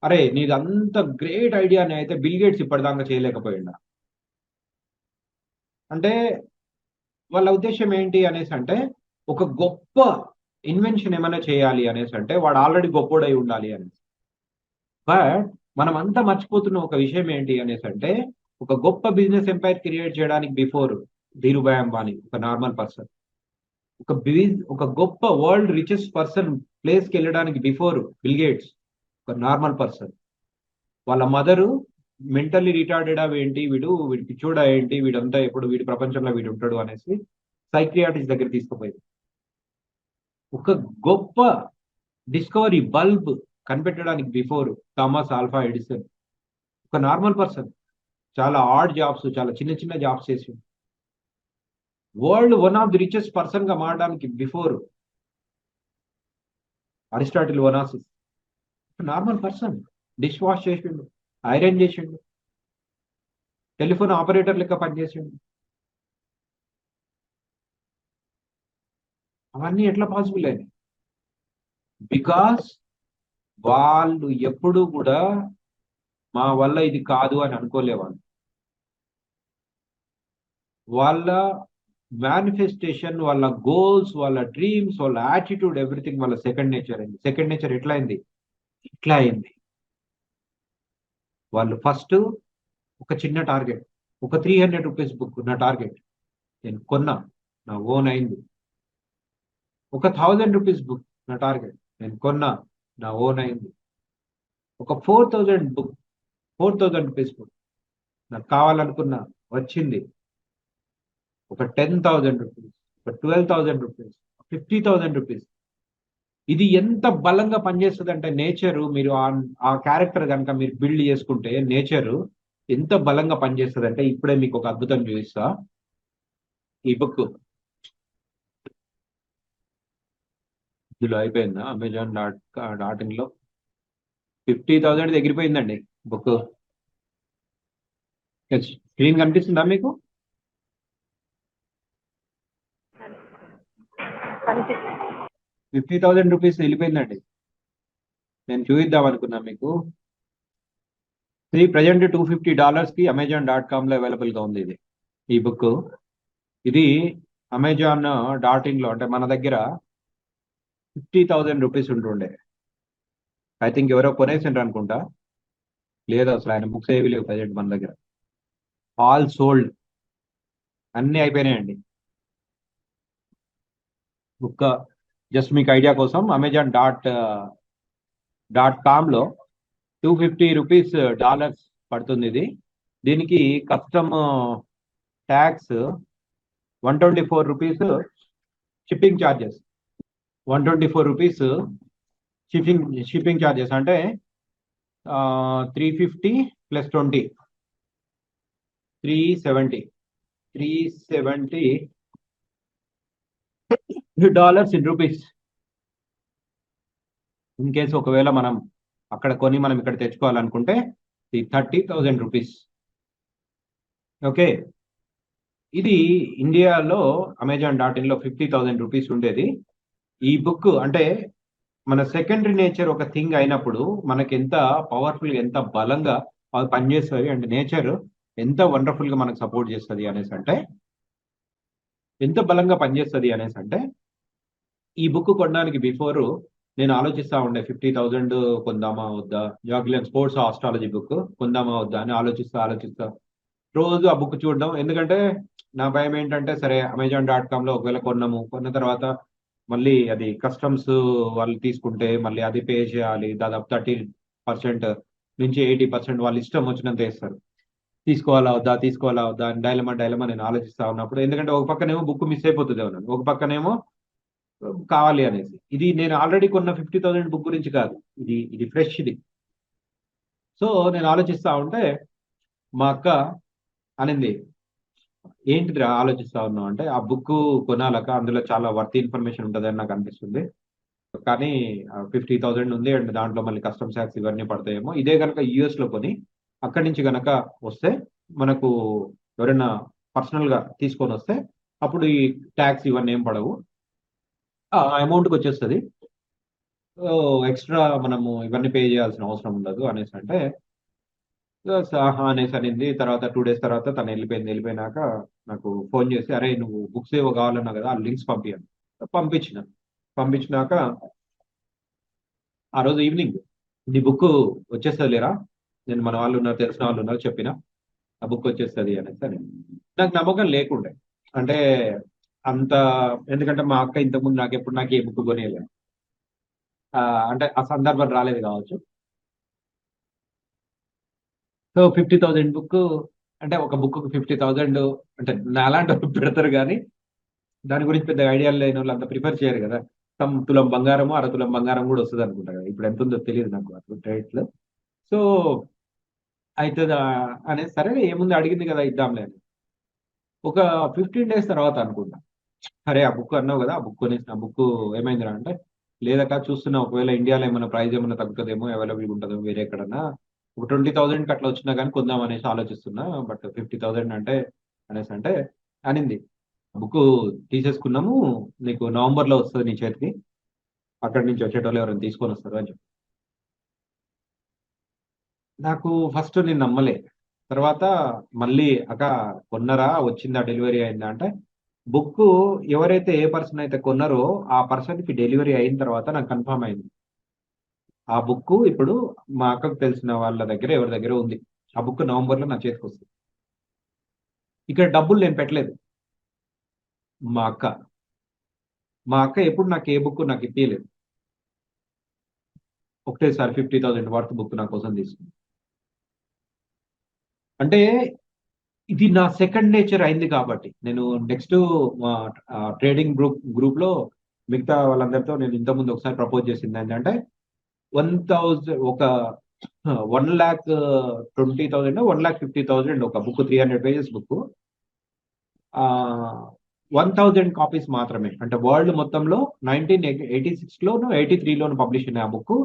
అరే నీది అంత గ్రేట్ ఐడియాని అయితే బిల్ గేట్స్ ఇప్పటిదాకా చేయలేకపోయిందా అంటే, వాళ్ళ ఉద్దేశం ఏంటి అనేసి అంటే, ఒక గొప్ప ఇన్వెన్షన్ ఏమైనా చేయాలి అనేసి అంటే వాడు ఆల్రెడీ గొప్పోడై ఉండాలి అనేసి. బట్ మనం అంతా మర్చిపోతున్న ఒక విషయం ఏంటి అనేసి అంటే, ఒక గొప్ప బిజినెస్ ఎంపైర్ క్రియేట్ చేయడానికి బిఫోర్ ధీరుభాయ్ అంబానీ ఒక నార్మల్ పర్సన్, ఒక గొప్ప వరల్డ్ రిచెస్ట్ పర్సన్ ప్లేస్ కి వెళ్ళడానికి బిఫోర్ బిల్ గేట్స్ ఒక నార్మల్ పర్సన్, వాళ్ళ మదరు మెంటల్లీ రిటార్డెడ్ ఏంటి, వీడి పిచ్చోడా ఏంటి, వీడంతా ఎప్పుడు వీడి ప్రపంచంలో వీడు ఉంటాడు అనేసి సైక్రియాటిస్ట్ దగ్గర తీసుకుపోయింది. ఒక గొప్ప డిస్కవరీ బల్బ్ కనిపెట్టడానికి బిఫోర్ థామస్ ఆల్ఫా ఎడిసన్ ఒక నార్మల్ పర్సన్, చాలా ఆడ్ జాబ్స్, చాలా చిన్న చిన్న జాబ్స్ చేసి world one of the richest person గా మారడానికి before Aristotle Onassis normal person, dish wash చేసిండు, ఐరన్ చేసిండు, టెలిఫోన్ ఆపరేటర్ లెక్క పనిచేసిండు. అవన్నీ ఎట్లా పాసిబుల్ అయినాయి? బికాస్ వాళ్ళు ఎప్పుడూ కూడా మా వల్ల ఇది కాదు అని అనుకోలేవాళ్ళు. వాళ్ళ మేనిఫెస్టేషన్, వాళ్ళ గోల్స్, వాళ్ళ డ్రీమ్స్, వాళ్ళ యాటిట్యూడ్, ఎవ్రీథింగ్ వాళ్ళ సెకండ్ నేచర్ అయింది. సెకండ్ నేచర్ ఎట్లా అయింది? ఇట్లా అయింది. వాళ్ళు ఫస్ట్ ఒక చిన్న టార్గెట్, ఒక 300 రూపీస్ బుక్ నా టార్గెట్, నేను కొన్నా, నా ఓన్ అయింది. ఒక 1000 రూపీస్ బుక్ నా టార్గెట్, నేను కొన్నా, నా ఓన్ అయింది. ఒక 4000 బుక్, 4000 రూపీస్ బుక్ నాకు కావాలనుకున్నా, వచ్చింది. ఒక 10,000 రూపీస్, ఒక 12,000 రూపీస్, 50,000 రూపీస్. ఇది ఎంత బలంగా పనిచేస్తుంది అంటే నేచర్, మీరు ఆ క్యారెక్టర్ కనుక మీరు బిల్డ్ చేసుకుంటే నేచర్ ఎంత బలంగా పనిచేస్తుంది అంటే, ఇప్పుడే మీకు ఒక అద్భుతం చూపిస్తా. ఈ బుక్ ఇందులో అయిపోయిందా? అమెజాన్ డాట్ ఇన్ లో 50,000 ఎగిరిపోయిందండి బుక్. స్క్రీన్ కనిపిస్తుందా మీకు? కనిపిస్తుంది. 50,000 రూపీస్ వెళ్ళిపోయిందండి. నేను చూపిద్దాం అనుకున్నా మీకు. ప్రజెంట్ $250 కి Amazon.com లో అవైలబుల్ గా ఉంది ఇది, ఈ బుక్. ఇది Amazon.in లో అంటే మన దగ్గర 50,000 రూపీస్ ఉంటుండే. ఐ థింక్ ఎవరో కొనేసిండ్రు అనుకుంటా. లేదు అసలు ఆయన బుక్స్ ఏవి లేవు ప్రజెంట్ మన దగ్గర. ఆల్ సోల్డ్, అన్ని అయిపోయినాయండి. బుక్ జస్ట్ మీకు ఐడియా కోసం Amazon.com లో $250 పడుతుంది ఇది. దీనికి custom tax 124 rupees shipping charges, 124 rupees shipping charges అంటే 350 plus 20 370 dollars in rupees. In case ఒకవేళ మనం అక్కడ కొని మనం ఇక్కడ తెచ్చుకోవాలనుకుంటే 30,000 రూపీస్. ఓకే, ఇది ఇండియాలో Amazon.in లో 50,000 రూపీస్ ఉండేది. ఈ బుక్ అంటే మన సెకండరీ నేచర్ ఒక థింగ్ అయినప్పుడు మనకి ఎంత పవర్ఫుల్, ఎంత బలంగా అది పనిచేస్తుంది, అండ్ నేచర్ ఎంత వండర్ఫుల్ గా మనకు సపోర్ట్ చేస్తుంది అనేసి అంటే, ఎంత బలంగా పనిచేస్తుంది అనేసి అంటే, ఈ బుక్ కొనడానికి బిఫోర్ నేను ఆలోచిస్తా ఉండే 50,000 కొందామా వద్దా, జాగ్లియన్ స్పోర్ట్స్ ఆస్ట్రాలజీ బుక్ కొందామా వద్దా అని ఆలోచిస్తా రోజు ఆ బుక్ చూడడం. ఎందుకంటే నా భయం ఏంటంటే, సరే Amazon.com లో ఒకవేళ కొన్న తర్వాత మళ్ళీ అది కస్టమ్స్ వాళ్ళు తీసుకుంటే మళ్ళీ అది పే చేయాలి. దాదాపు 30% నుంచి 80% వాళ్ళ ఇష్టం వచ్చినంత వేస్తారు. తీసుకోవాలా వద్దా తీసుకోవాలా వద్దా అని డైలమా నేను ఆలోచిస్తా ఉన్నప్పుడు, ఎందుకంటే ఒక పక్కనేమో బుక్ మిస్ అయిపోతుంది అవునండి, ఒక పక్కనేమో కావాలి అనేసి. ఇది నేను ఆల్రెడీ కొన్న 50,000 బుక్ గురించి కాదు, ఇది ఫ్రెష్ ఇది. సో నేను ఆలోచిస్తా ఉంటే మా అక్క అనింది, ఏంటిదిరా ఆలోచిస్తా ఉన్నావు అంటే, ఆ బుక్ కొనాలక, అందులో చాలా వర్త్ ఇన్ఫర్మేషన్ ఉంటుందని నాకు అనిపిస్తుంది. కానీ 50,000 ఉంది అండ్ దాంట్లో మళ్ళీ కస్టమ్స్ ట్యాక్స్ ఇవన్నీ పడతాయేమో. ఇదే కనుక యుఎస్ లో కొని అక్కడి నుంచి గనక వస్తే మనకు ఎవరైనా పర్సనల్ గా తీసుకొని వస్తే అప్పుడు ఈ ట్యాక్స్ ఇవన్నీ ఏం పడవు, ఆ అమౌంట్కి వచ్చేస్తుంది. ఎక్స్ట్రా మనము ఇవన్నీ పే చేయాల్సిన అవసరం ఉండదు అనేసి అంటే, ఆహా అనేసి అనింది. తర్వాత 2 days తర్వాత తను వెళ్ళిపోయింది. వెళ్ళిపోయినాక నాకు ఫోన్ చేసి, అరే నువ్వు బుక్స్ ఏవో కావాలన్నా కదా, ఆ లింక్స్ పంపించాను. పంపించినాక ఆ రోజు ఈవినింగ్, నీ బుక్ వచ్చేస్తుంది లేరా, నేను మన వాళ్ళు ఉన్నారు తెలిసిన వాళ్ళు ఉన్నారు చెప్పిన, ఆ బుక్ వచ్చేస్తుంది అనేసి అని. నాకు నమ్మకం లేకుండే, అంటే అంత, ఎందుకంటే మా అక్క ఇంతకుముందు నాకు ఏ బుక్ కొనియలేదు. అంటే ఆ సందర్భం రాలేదు కావచ్చు. సో 50,000 బుక్ అంటే, ఒక బుక్ 50,000 అంటే నాలాంటి వాళ్ళు పెడతారు కానీ దాని గురించి పెద్ద ఐడియా లేని వాళ్ళు అంత ప్రిఫర్ చేయరు కదా. తులం బంగారము, అరతులం బంగారం కూడా వస్తుంది అనుకుంటా కదా, ఇప్పుడు ఎంత ఉందో తెలియదు నాకు అసలు రేట్లు. సో అవుతుందా అనేది, సరే ఏముంది అడిగింది కదా ఇద్దాంలే అని. ఒక 15 days తర్వాత అనుకుంటా, అరే ఆ బుక్ అన్నావు కదా, ఆ బుక్ కొనేసిన, ఆ బుక్ ఏమైందిరా అంటే, లేదక్క చూస్తున్నా, ఒకవేళ ఇండియాలో ఏమైనా ప్రైస్ ఏమైనా తగ్గుతుందేమో, అవైలబుల్ ఉంటుందో వేరే ఎక్కడన్నా, ఒక 20,000 అట్లా వచ్చినా కానీ కొందాం అనేసి ఆలోచిస్తున్నా, బట్ 50,000 అంటే అనేసి అంటే అనింది. బుక్ తీసేసుకున్నాము, నీకు నవంబర్లో వస్తుంది నీ చేతికి, అక్కడి నుంచి వచ్చేటోళ్ళు ఎవరైనా తీసుకొని వస్తారు అని చెప్పి. నాకు ఫస్ట్ నేను నమ్మలే. తర్వాత మళ్ళీ అక్క కొన్నరా, వచ్చిందా, డెలివరీ అయిందా అంటే, బుక్ ఎవరైతే ఏ పర్సన్ అయితే కొన్నారో ఆ పర్సన్ కి డెలివరీ అయిన తర్వాత నాకు కన్ఫర్మ్ అయింది. ఆ బుక్ ఇప్పుడు మా అక్కకు తెలిసిన వాళ్ళ దగ్గర ఎవరి దగ్గర ఉంది. ఆ బుక్ నవంబర్లో నా చేతికి వస్తుంది. ఇక్కడ డబ్బులు నేను పెట్టలేదు. మా అక్క మా అక్క ఎప్పుడు నాకు ఏ బుక్ నాకు ఇప్పించలేదు. ఒకటేసారి 50,000 వర్త్ బుక్ నా కోసం తీసుకుంది. అంటే ఇది నా సెకండ్ నేచర్ అయింది కాబట్టి, నేను నెక్స్ట్ ట్రేడింగ్ గ్రూప్ లో మిగతా వాళ్ళందరితో నేను ఇంతకుముందు ఒకసారి ప్రపోజ్ చేసింది ఏంటంటే, 1,000 ఒక 1,20,000 1,50,000 ఒక బుక్, 300 pages బుక్, 1,000 కాపీస్ మాత్రమే. అంటే వరల్డ్ మొత్తంలో 1986లోను 83లోను పబ్లిష్ అయిన ఆ బుక్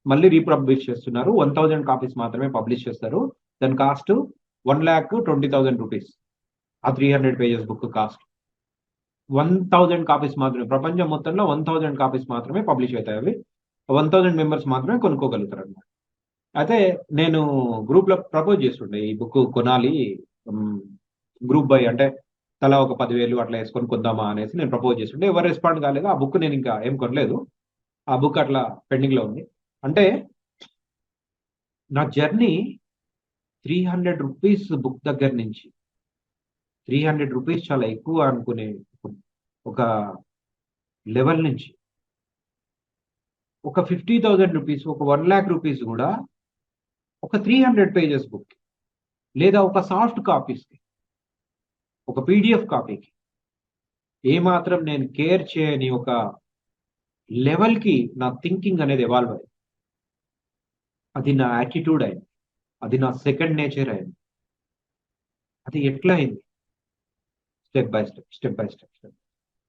మళ్ళీ రీపబ్లిష్ చేస్తున్నారు. 1,000 కాపీస్ మాత్రమే పబ్లిష్ చేస్తారు. దాని కాస్ట్ 1,20,000 రూపీస్. ఆ 300 pages బుక్ కాస్ట్ 1,000 కాపీస్ మాత్రమే. ప్రపంచం మొత్తంలో 1,000 కాపీస్ మాత్రమే పబ్లిష్ అవుతాయి. అవి 1,000 మెంబర్స్ మాత్రమే కొనుక్కోగలుగుతారు అన్నమాట. అయితే నేను గ్రూప్ లో ప్రపోజ్ చేస్తుండే, ఈ బుక్ కొనాలి, గ్రూప్ బై అంటే తలా ఒక 10,000 అట్లా వేసుకొని కొందామా అనేసి నేను ప్రపోజ్ చేస్తుండే. ఎవరు రెస్పాండ్ కాలేదు. ఆ బుక్ నేను ఇంకా ఏం కొనలేదు. ఆ బుక్ అట్లా పెండింగ్ లో ఉంది. అంటే నా జర్నీ 300 రూపీస్ బుక్ దగ్గర నుంచి, 300 రూపీస్ చాలా ఎక్కువ అనుకునే ఒక లెవెల్ నుంచి, ఒక 50,000 రూపీస్, ఒక 1,00,000 రూపీస్ కూడా ఒక 300 pages బుక్, లేదా ఒక సాఫ్ట్ కాపీస్కి, ఒక పీడిఎఫ్ కాపీకి ఏమాత్రం నేను కేర్ చేయని ఒక లెవెల్కి నా థింకింగ్ అనేది ఎవాల్వ్ అయింది. అది నా యాటిట్యూడ్ అయింది. అది నా సెకండ్ నేచర్ అయింది. అది ఎట్లా అయింది? Step by step.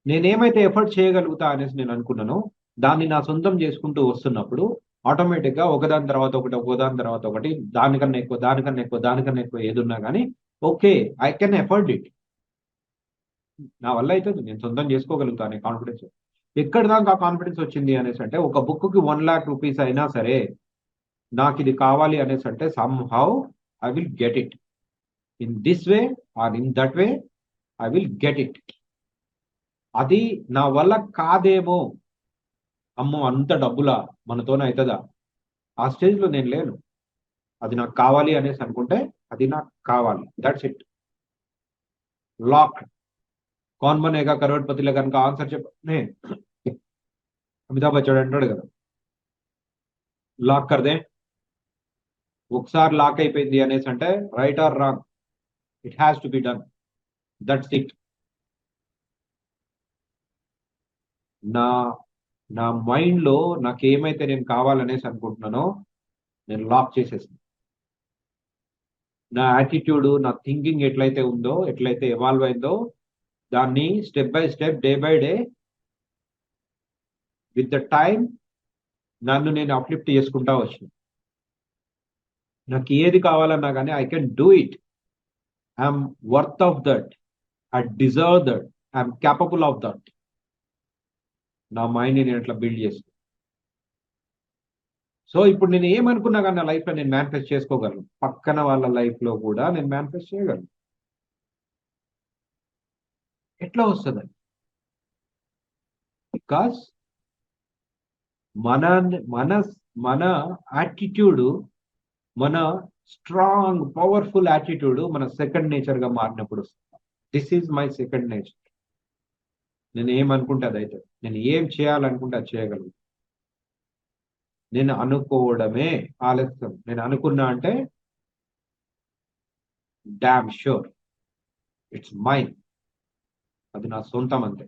నేనేమైతే ఎఫర్ట్ చేయగలుగుతా అనేసి నేను అనుకున్నానో, దాన్ని నా సొంతం చేసుకుంటూ వస్తున్నప్పుడు ఆటోమేటిక్గా ఒకదాని తర్వాత ఒకటి, దానికన్నా ఎక్కువ ఏదున్నా కానీ okay, I can afford it, నా వల్ల అయితే నేను సొంతం చేసుకోగలుగుతా అనే కాన్ఫిడెన్స్. ఎక్కడ దాకా ఆ కాన్ఫిడెన్స్ వచ్చింది అనేసి అంటే, ఒక బుక్ కి 1,00,000 రూపీస్ అయినా సరే నాకు ఇది కావాలి అనేసి అంటే, somehow I will get it, in this way or in that way I will get it. అది నా వల్ల కాదేమో, అమ్మో అంత డబ్బులా, మనతోనే అవుతుందా, ఆ స్టేజ్ లో నేను లేను. అది నాకు కావాలి అనేసి అనుకుంటే అది నాకు కావాలి, దట్స్ ఇట్, లాక్. కౌన్ బనేగా కరోడ్పతిలో కనుక ఆన్సర్ చెప్ప అమితాబ్ బచ్చన్ అంటాడు కదా, లాక్ కర్దే. ఒకసారి లాక్ అయిపోయింది అనేసి అంటే right are wrong, it has to be done. That's it. నా నా మైండ్ లో నాకు ఏమైతే నేను కావాలనేసి అనుకుంటున్నానో నేను లాక్ చేసేసాను. నా యాటిట్యూడ్, నా థింకింగ్ ఎట్లయితే ఉందో, ఎట్లయితే ఎవాల్వ్ అయిందో, దాన్ని step by step, day by day, with the time నన్ను నేను అప్లిఫ్ట్ చేసుకుంటా వచ్చాను. నాకు ఏది కావాలన్నా కానీ I can do it. I'm worth of that, I deserve that, I'm capable of that. నా మైండ్ నేను అట్లా బిల్డ్ చేస్తాను. సో ఇప్పుడు నేను ఏమనుకున్నా కానీ నా లైఫ్లో నేను మేనిఫెస్ట్ చేసుకోగలను. పక్కన వాళ్ళ లైఫ్లో కూడా నేను మేనిఫెస్ట్ చేయగలను. ఎట్లా వస్తుంది? బికాస్ మన మన మన యాటిట్యూడ్, మన స్ట్రాంగ్ పవర్ఫుల్ యాటిట్యూడ్ మన సెకండ్ నేచర్ గా మారినప్పుడు వస్తుంది. This is my second nature. నేను ఏమనుకుంటే అదైతే, నేను ఏం చేయాలనుకుంటే అది చేయగలను. నేను అనుకోవడమే ఆలస్యం. నేను అనుకున్నా అంటే డామ్ షూర్ ఇట్స్ మైన్. అది నా సొంతం అంతే.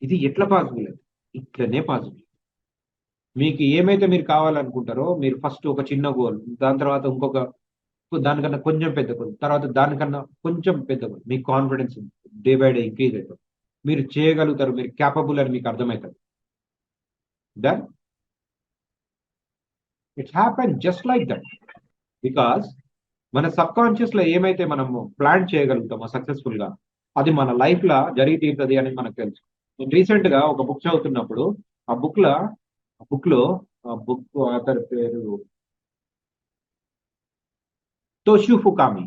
ఇది ఎట్లా పాసిబుల్? అది ఇట్లనే పాసిబుల్. మీకు ఏమైతే మీరు కావాలనుకుంటారో, మీరు ఫస్ట్ ఒక చిన్న గోల్, దాని తర్వాత ఇంకొక దానికన్నా కొంచెం పెద్ద గోల్, తర్వాత దానికన్నా కొంచెం పెద్ద గోల్. మీకు confidence day by day increase అవుతుంది. మీరు చేయగలుగుతారు, మీరు క్యాపబుల్ అని మీకు అర్థమవుతుంది. Then it's happen just like that. Because మన సబ్ కాన్షియస్ లో ఏమైతే మనము ప్లాన్ చేయగలుగుతామో సక్సెస్ఫుల్ గా, అది మన లైఫ్ లో జరిగి తీరుతుంది అని మనకు తెలుసు. నేను రీసెంట్ గా ఒక బుక్ చదువుతున్నప్పుడు, ఆ బుక్ లో బుక్ ఆథర్ పేరు తోషియో ఫుకామి.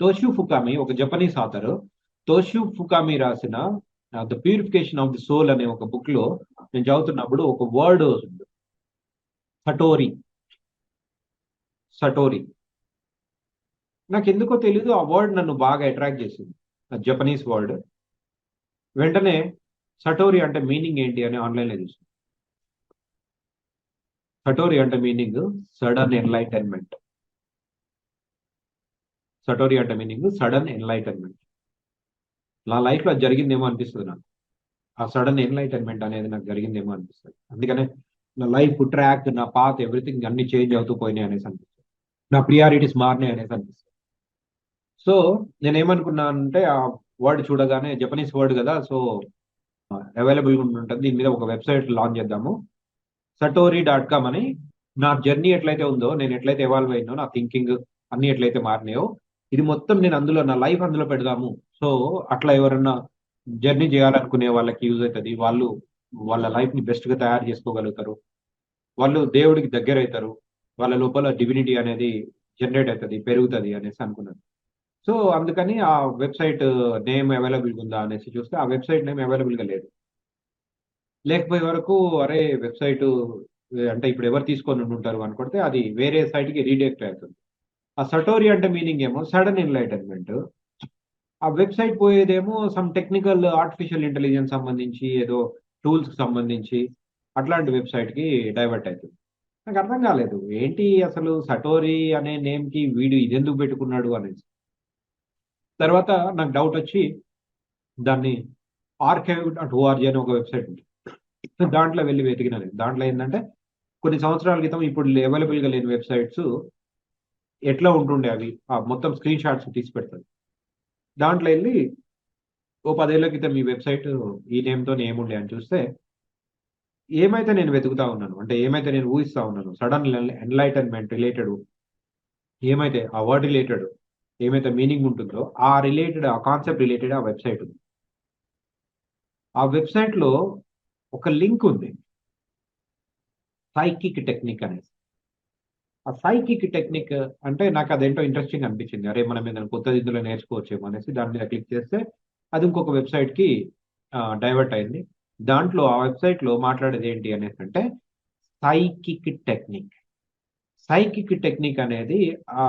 తోషియో ఫుకామి ఒక జపనీస్ ఆథర్. తోషియో ఫుకామి రాసిన the purification of the soul అనే ఒక బుక్ లో నేను చదువుతున్నప్పుడు ఒక వర్డ్ వస్తుంది, సటోరి. సటోరి నాకు ఎందుకో తెలీదు, ఆ వర్డ్ నన్ను బాగా అట్రాక్ట్ చేసింది, జపనీస్ వర్డ్. వెంటనే సటోరి అంటే మీనింగ్ ఏంటి అని ఆన్లైన్లో చూసాను. సటోరి అంటే మీనింగ్ సడన్ ఎన్లైటన్మెంట్. సటోరి అంటే మీనింగ్ సడన్ ఎన్లైటన్మెంట్. నా లైఫ్లో జరిగిందేమో అనిపిస్తుంది నాకు. ఆ సడన్ ఎన్లైటన్మెంట్ అనేది నాకు జరిగిందేమో అనిపిస్తుంది. అందుకనే నా లైఫ్ ట్రాక్, నా పాత్, ఎవ్రీథింగ్ అన్ని చేంజ్ అవుతూ పోయినాయి అనేసి అనిపిస్తుంది. నా ప్రియారిటీస్ మారినాయి అనేసి అనిపిస్తుంది. సో నేనేమనుకున్నానంటే, ఆ వర్డ్ చూడగానే, జపనీస్ వర్డ్ కదా, సో అవైలబుల్గా ఉంటుంది, దీని మీద ఒక వెబ్సైట్ లాంచ్ చేద్దాము, satori.com అని. నా జర్నీ ఎట్లయితే ఉందో, నేను ఎట్లయితే ఎవాల్వ్ అయినో, నా థింకింగ్ అన్ని ఎట్లయితే మారినాయో, ఇది మొత్తం నేను అందులో, నా లైఫ్ అందులో పెడదాము. సో అట్లా ఎవరన్నా జర్నీ చేయాలనుకునే వాళ్ళకి యూజ్ అవుతుంది. వాళ్ళు వాళ్ళ లైఫ్ ని బెస్ట్ గా తయారు చేసుకోగలుగుతారు. వాళ్ళు దేవుడికి దగ్గర అవుతారు. వాళ్ళ లోపల డివినిటీ అనేది జనరేట్ అవుతుంది, పెరుగుతుంది అనేసి అనుకున్నాను. సో అందుకని ఆ వెబ్సైట్ నేమ్ అవైలబుల్ ఉందా అనేసి చూస్తే, ఆ వెబ్సైట్ నేమ్ అవైలబుల్ గా లేదు. లేకపోయే వరకు అరే వెబ్సైట్ అంటే ఇప్పుడు ఎవరు తీసుకొని ఉంటారు అనుకుంటే, అది వేరే సైట్ కి రీడైరెక్ట్ అవుతుంది. ఆ సటోరి అంటే మీనింగ్ ఏమో సడన్ ఎన్లైటన్మెంట్, ఆ వెబ్సైట్ పోయేదేమో సమ్ టెక్నికల్ ఆర్టిఫిషియల్ ఇంటెలిజెన్స్ సంబంధించి, ఏదో టూల్స్ కి సంబంధించి అట్లాంటి వెబ్సైట్ కి డైవర్ట్ అవుతుంది. నాకు అర్థం కాలేదు, ఏంటి అసలు సటోరి అనే నేమ్ కి వీడు ఇదెందుకు పెట్టుకున్నాడు అనేసి. తర్వాత నాకు డౌట్ వచ్చి దాన్ని archive.org అని ఒక వెబ్సైట్ ఉంది, దాంట్లో వెళ్ళి వెతికిన నేను. దాంట్లో ఏంటంటే కొన్ని సంవత్సరాల క్రితం, ఇప్పుడు అవైలబుల్ గా లేని వెబ్సైట్స్ ఎట్లా ఉంటుండే అవి, ఆ మొత్తం స్క్రీన్ షాట్స్ తీసి పెడతాను. దాంట్లో వెళ్ళి ఓ 10 ఏళ్ల క్రితం ఈ వెబ్సైట్ ఈ నేమ్తో ఏముండే అని చూస్తే, ఏమైతే నేను వెతుకుతా ఉన్నాను, అంటే ఏమైతే నేను ఊహిస్తా ఉన్నాను, సడన్ ఎన్లైటన్మెంట్ రిలేటెడ్, ఏమైతే ఆ వర్డ్ రిలేటెడ్ ఏమైతే మీనింగ్ ఉంటుందో, ఆ రిలేటెడ్, ఆ కాన్సెప్ట్ రిలేటెడ్ ఆ వెబ్సైట్ ఉంది. ఆ వెబ్సైట్ లో ఒక లింక్ ఉంది, సైకిక్ టెక్నిక్ అనేసి. ఆ సైకిక్ టెక్నిక్ అంటే నాకు అదేంటో ఇంట్రెస్టింగ్ అనిపించింది. అరే మనం ఏదైనా కొత్తది ఇందులో నేర్చుకోవచ్చేమో అనేసి దాని మీద క్లిక్ చేస్తే, అది ఇంకొక వెబ్సైట్ కి డైవర్ట్ అయింది. దాంట్లో ఆ వెబ్సైట్ లో మాట్లాడేది ఏంటి అనేసి అంటే సైకిక్ టెక్నిక్. సైకిక్ టెక్నిక్ అనేది ఆ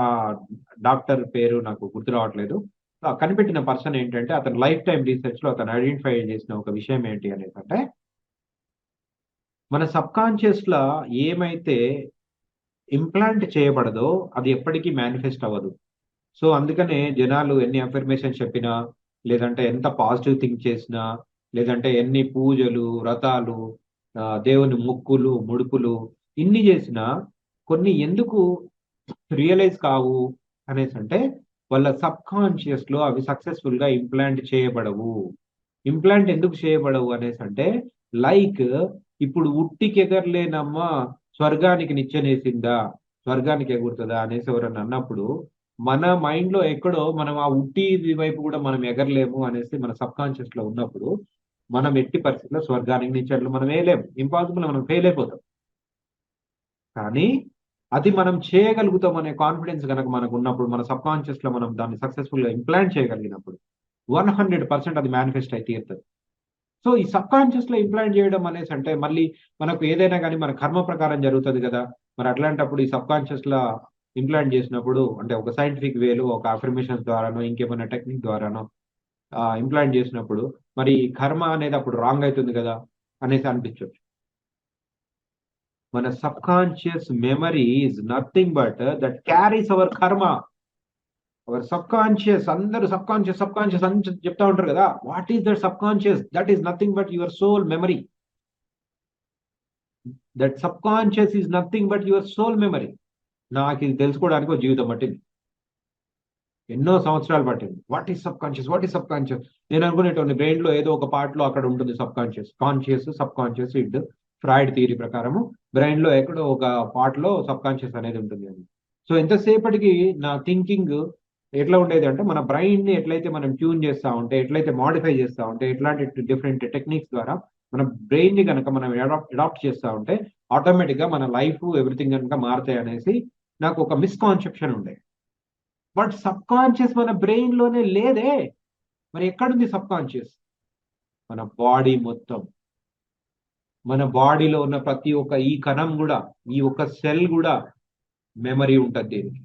డాక్టర్ పేరు నాకు గుర్తు రావట్లేదు, కనిపెట్టిన పర్సన్ ఏంటంటే అతను లైఫ్ టైం రీసెర్చ్ లో అతను ఐడెంటిఫై చేసిన ఒక విషయం ఏంటి అనేది అంటే మన సబ్ కాన్షియస్ లో ఏమైతే ఇంప్లాంట్ చేయబడదో అది ఎప్పటికీ మేనిఫెస్ట్ అవ్వదు. సో అందుకనే జనాలు ఎన్ని అఫర్మేషన్ చెప్పినా, లేదంటే ఎంత పాజిటివ్ థింక్ చేసినా, లేదంటే ఎన్ని పూజలు, వ్రతాలు, దేవుని ముక్కులు, ముడుపులు ఇన్ని చేసినా కొన్ని ఎందుకు రియలైజ్ కావు అనేసి అంటే వాళ్ళ సబ్ కాన్షియస్ లో అవి సక్సెస్ఫుల్ గా ఇంప్లాంట్ చేయబడవు. ఇంప్లాంట్ ఎందుకు చేయబడవు అనేసి అంటే లైక్ ఇప్పుడు ఉట్టికి ఎగరలేనమ్మా స్వర్గానికి నిచ్చెనేసిందా, స్వర్గానికి ఎగురుతుందా అనేసి ఎవరన్నా అన్నప్పుడు మన మైండ్ లో ఎక్కడో మనం ఆ ఉట్టి వైపు కూడా మనం ఎగరలేము అనేసి మన సబ్ కాన్షియస్ లో ఉన్నప్పుడు మనం ఎట్టి పరిస్థితుల్లో స్వర్గానికి నిచ్చెనలు మనం వేయలేము, ఇంపాసిబుల్, మనం ఫెయిల్ అయిపోతాం. కానీ అది మనం చేయగలుగుతాం అనే కాన్ఫిడెన్స్ కనుక మనకు ఉన్నప్పుడు మన సబ్ కాన్షియస్ లో మనం దాన్ని సక్సెస్ఫుల్ గా ఇంప్లాంట్ చేయగలిగినప్పుడు 100% అది మేనిఫెస్ట్ అయితే తీరుతుంది. సో ఈ సబ్ కాన్షియస్ లో ఇంప్లాంట్ చేయడం అనేసి అంటే మళ్ళీ మనకు ఏదైనా కానీ మన కర్మ ప్రకారం జరుగుతుంది కదా. మరి అట్లాంటప్పుడు ఈ సబ్ కాన్షియస్ లో ఇంప్లాంట్ చేసినప్పుడు అంటే ఒక సైంటిఫిక్ వేలో ఒక అఫర్మేషన్ ద్వారానో ఇంకేమైనా టెక్నిక్ ద్వారానో ఇంప్లాంట్ చేసినప్పుడు మరి కర్మ అనేది అప్పుడు రాంగ్ అవుతుంది కదా అనేసి అనిపించవచ్చు. మన subconscious memory is nothing but that carries our karma. Our subconscious, అందరూ సబ్ కాన్షియస్ అని చెప్తా ఉంటారు కదా. What is that subconscious? That is nothing but your soul memory. That subconscious is nothing but your soul memory. నాకు ఇది తెలుసుకోవడానికి ఒక జీవితం పట్టింది, ఎన్నో సంవత్సరాలు పట్టింది. What is subconscious, what is subconscious? నేను అనుకునేటువంటి బ్రెయిన్ లో ఏదో ఒక పార్ట్ లో అక్కడ ఉంటుంది subconscious, subconscious id Freud theory ప్రకారము బ్రెయిన్ లో ఎక్కడో ఒక పార్ట్ లో సబ్ కాన్షియస్ అనేది ఉంటుంది అని. సో ఎంతసేపటికి నా థింకింగ్ ఎట్లా ఉండేది అంటే మన బ్రెయిన్ ని ఎట్లయితే మనం ట్యూన్ చేస్తా ఉంటే, ఎట్లయితే మాడిఫై చేస్తా ఉంటే, ఎట్లాంటి డిఫరెంట్ టెక్నిక్స్ ద్వారా మన బ్రెయిన్ ని కనుక మనం అడాప్ట్ చేస్తా ఉంటే ఆటోమేటిక్ గా మన లైఫ్ ఎవ్రీథింగ్ కనుక మారుతాయి అనేసి నాకు ఒక మిస్కాన్సెప్షన్ ఉండే. బట్ సబ్ కాన్షియస్ మన బ్రెయిన్ లోనే లేదే. మరి ఎక్కడుంది సబ్ కాన్షియస్? మన బాడీ మొత్తం, మన బాడీలో ఉన్న ప్రతి ఒక్క ఈ కణం కూడా, ఈ ఒక్క సెల్ కూడా మెమరీ ఉంటుంది దీనికి.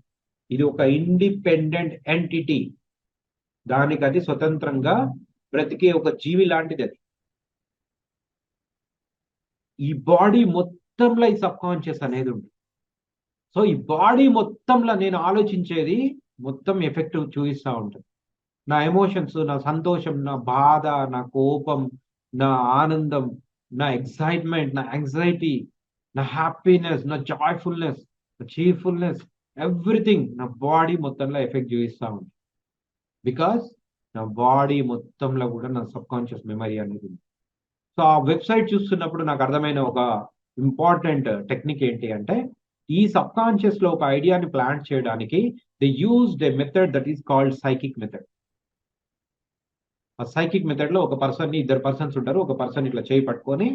ఇది ఒక ఇండిపెండెంట్ ఎంటిటీ, దానికి అది స్వతంత్రంగా బ్రతికే ఒక జీవి లాంటిది అది. ఈ బాడీ మొత్తంలో ఈ సబ్ కాన్షియస్ అనేది ఉంది. సో ఈ బాడీ మొత్తంలో నేను ఆలోచించేది మొత్తం ఎఫెక్ట్ చూపిస్తూ ఉంటుంది. నా ఎమోషన్స్, నా సంతోషం, నా బాధ, నా కోపం, నా ఆనందం, నా ఎక్సైట్మెంట్, నా యాంగ్జైటీ, నా హ్యాపీనెస్, నా జాయ్ఫుల్నెస్, నా చీర్ఫుల్నెస్, ఎవ్రీథింగ్ నా బాడీ మొత్తంలో ఎఫెక్ట్ చూపిస్తూ ఉంది. బికాస్ నా బాడీ మొత్తంలో కూడా నా సబ్ కాన్షియస్ మెమరీ అనేది ఉంది. సో ఆ వెబ్సైట్ చూస్తున్నప్పుడు నాకు అర్థమైన ఒక ఇంపార్టెంట్ టెక్నిక్ ఏంటి అంటే ఈ సబ్ కాన్షియస్ లో ఒక ఐడియాని ప్లాంట్ చేయడానికి they used a method that is called psychic method. ఆ సైకిక్ మెథడ్ లో ఒక పర్సన్ ని, ఇద్దరు పర్సన్స్ ఉంటారు. ఒక పర్సన్ ఇట్లా చేయి పట్టుకొని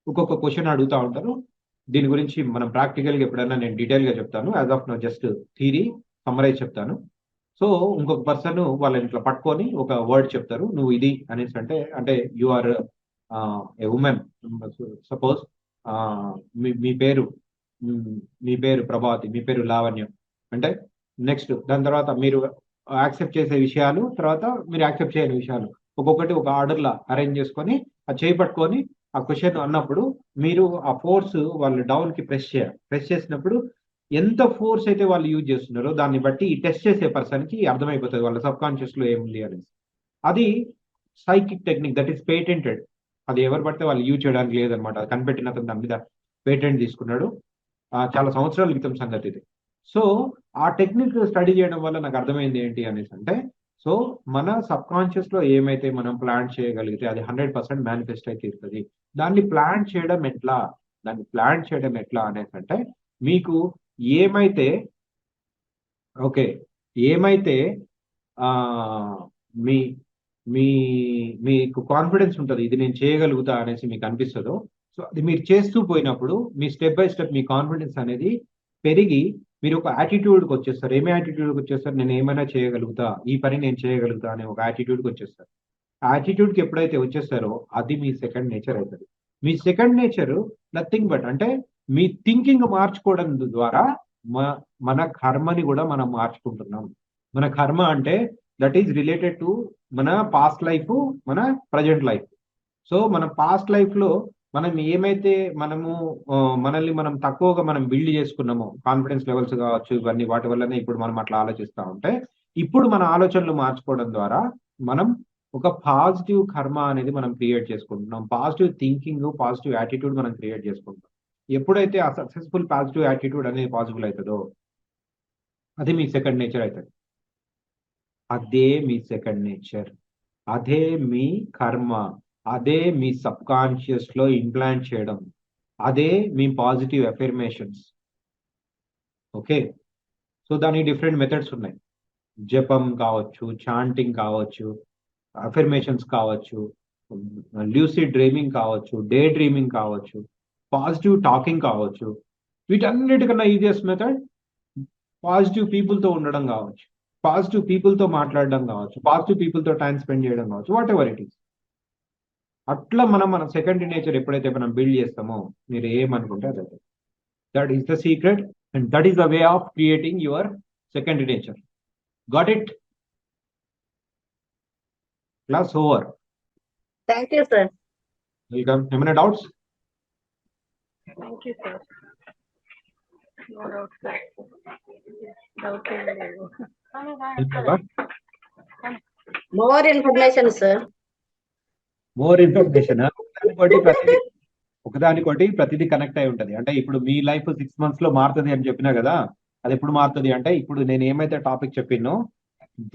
ఒక్కొక్క క్వశ్చన్ అడుగుతా ఉంటారు. దీని గురించి మనం ప్రాక్టికల్ గా ఎప్పుడైనా నేను డీటెయిల్ గా చెప్తాను. As of no just theory summarise చెప్తాను. సో ఇంకొక పర్సన్ వాళ్ళని ఇట్లా పట్టుకొని ఒక వర్డ్ చెప్తారు, నువ్వు ఇది అనేసి అంటే you are a woman, suppose మీ పేరు మీ పేరు ప్రభావతి, మీ పేరు లావణ్యం అంటే నెక్స్ట్ దాని తర్వాత మీరు యాక్సెప్ట్ చేసే విషయాలు, తర్వాత మీరు యాక్సెప్ట్ చేయని విషయాలు ఒక్కొక్కటి ఒక ఆర్డర్లా అరేంజ్ చేసుకొని ఆ చేపట్టుకొని ఆ క్వశ్చన్ అన్నప్పుడు మీరు ఆ ఫోర్స్ వాళ్ళు డౌన్ కి ప్రెస్ చేయాలి. ప్రెస్ చేసినప్పుడు ఎంత ఫోర్స్ అయితే వాళ్ళు యూజ్ చేస్తున్నారో దాన్ని బట్టి ఈ టెస్ట్ చేసే పర్సన్ కి అర్థమైపోతుంది వాళ్ళ సబ్ కాన్షియస్ లో ఏముంది అనేసి. అది psychic technique that is patented. అది ఎవరు పడితే వాళ్ళు యూజ్ చేయడానికి లేదనమాట. అది కనిపెట్టిన అతను దాని మీద పేటెంట్ తీసుకున్నాడు. చాలా సంవత్సరాల క్రితం సంగతి ఇది. సో ఆ టెక్నిక్ స్టడీ చేయడం వల్ల నాకు అర్థమైంది ఏంటి అనేసి అంటే సో మన సబ్ కాన్షియస్ లో ఏమైతే మనం ప్లాన్ చేయగలిగితే అది 100% మేనిఫెస్ట్ అయితే ఇస్తుంది. దాన్ని ప్లాన్ చేయడం ఎట్లా, అనేసి అంటే మీకు ఏమైతే ఏమైతే ఆ మీ మీ మీకు కాన్ఫిడెన్స్ ఉంటుంది ఇది నేను చేయగలుగుతా అనేసి మీకు అనిపిస్తుందో, సో అది మీరు చేస్తూ పోయినప్పుడు మీ స్టెప్ బై స్టెప్ మీ కాన్ఫిడెన్స్ అనేది పెరిగి మీరు ఒక యాటిట్యూడ్కి వచ్చేస్తారు. ఏమి యాటిట్యూడ్కి వచ్చేస్తారు? నేను ఏమైనా చేయగలుగుతా, ఈ పని నేను చేయగలుగుతా అనే ఒక యాటిట్యూడ్కి వచ్చేస్తారు. ఆ యాటిట్యూడ్కి ఎప్పుడైతే వచ్చేస్తారో అది మీ సెకండ్ నేచర్ అవుతుంది. మీ సెకండ్ నేచర్ నథింగ్ బట్ అంటే మీ థింకింగ్ మార్చుకోవడం ద్వారా మన కర్మని కూడా మనం మార్చుకుంటున్నాం. మన కర్మ అంటే దట్ ఈజ్ రిలేటెడ్ టు మన పాస్ట్ లైఫ్, మన ప్రజెంట్ లైఫ్. సో మన పాస్ట్ లైఫ్ లో మనం ఏమైతే మనము మనల్ని మనం తక్కువగా మనం బిల్డ్ చేసుకున్నామో, కాన్ఫిడెన్స్ లెవెల్స్ కావచ్చు, ఇవన్నీ వాటి వల్లనే ఇప్పుడు మనం అట్లా ఆలోచిస్తూ ఉంటే, ఇప్పుడు మన ఆలోచనలు మార్చుకోవడం ద్వారా మనం ఒక పాజిటివ్ కర్మ అనేది మనం క్రియేట్ చేసుకుంటున్నాం. పాజిటివ్ థింకింగ్, పాజిటివ్ యాటిట్యూడ్ మనం క్రియేట్ చేసుకుంటున్నాం. ఎప్పుడైతే ఆ సక్సెస్ఫుల్ పాజిటివ్ యాటిట్యూడ్ అనేది పాసిబుల్ అవుతుందో, అది మీ సెకండ్ నేచర్ అవుతుంది. అదే మీ సెకండ్ నేచర్, అదే మీ కర్మ, అదే మీ సబ్ కాన్షియస్ లో ఇంప్లాంట్ చేయడం, అదే మీ పాజిటివ్ ఎఫర్మేషన్స్. ఓకే, సో దానికి డిఫరెంట్ మెథడ్స్ ఉన్నాయి. జపం కావచ్చు, చాంటింగ్ కావచ్చు, అఫర్మేషన్స్ కావచ్చు, ల్యూసిడ్ డ్రీమింగ్ కావచ్చు, డే డ్రీమింగ్ కావచ్చు, పాజిటివ్ టాకింగ్ కావచ్చు. వీటన్నిటికన్నా ఈజియెస్ట్ మెథడ్ పాజిటివ్ పీపుల్ తో ఉండడం కావచ్చు, పాజిటివ్ పీపుల్ తో మాట్లాడడం కావచ్చు, పాజిటివ్ పీపుల్ తో టైం స్పెండ్ చేయడం కావచ్చు, వాట్ ఎవర్ ఇట్ ఈస్. అట్లా మన సెకండ్ నేచర్ ఎప్పుడైతే మనం బిల్డ్ చేస్తామో, మీరు ఏమనుకుంటే అదే. That is the secret and that is the way of creating your second nature. Got it? Class over. Thank you sir. Welcome. ఏమైనా doubts? Thank you sir. No doubt sir. Doubt ఏం లేదు. More information sir. More information. ఒకదానికోటి ప్రతిదీ connect అయి ఉంటది. అంటే ఇప్పుడు మీ life 6 months లో మారుతుంది అని చెప్పినా కదా, అది ఎప్పుడు మారుతుంది అంటే, ఇప్పుడు నేను ఏమైతే టాపిక్ చెప్పినో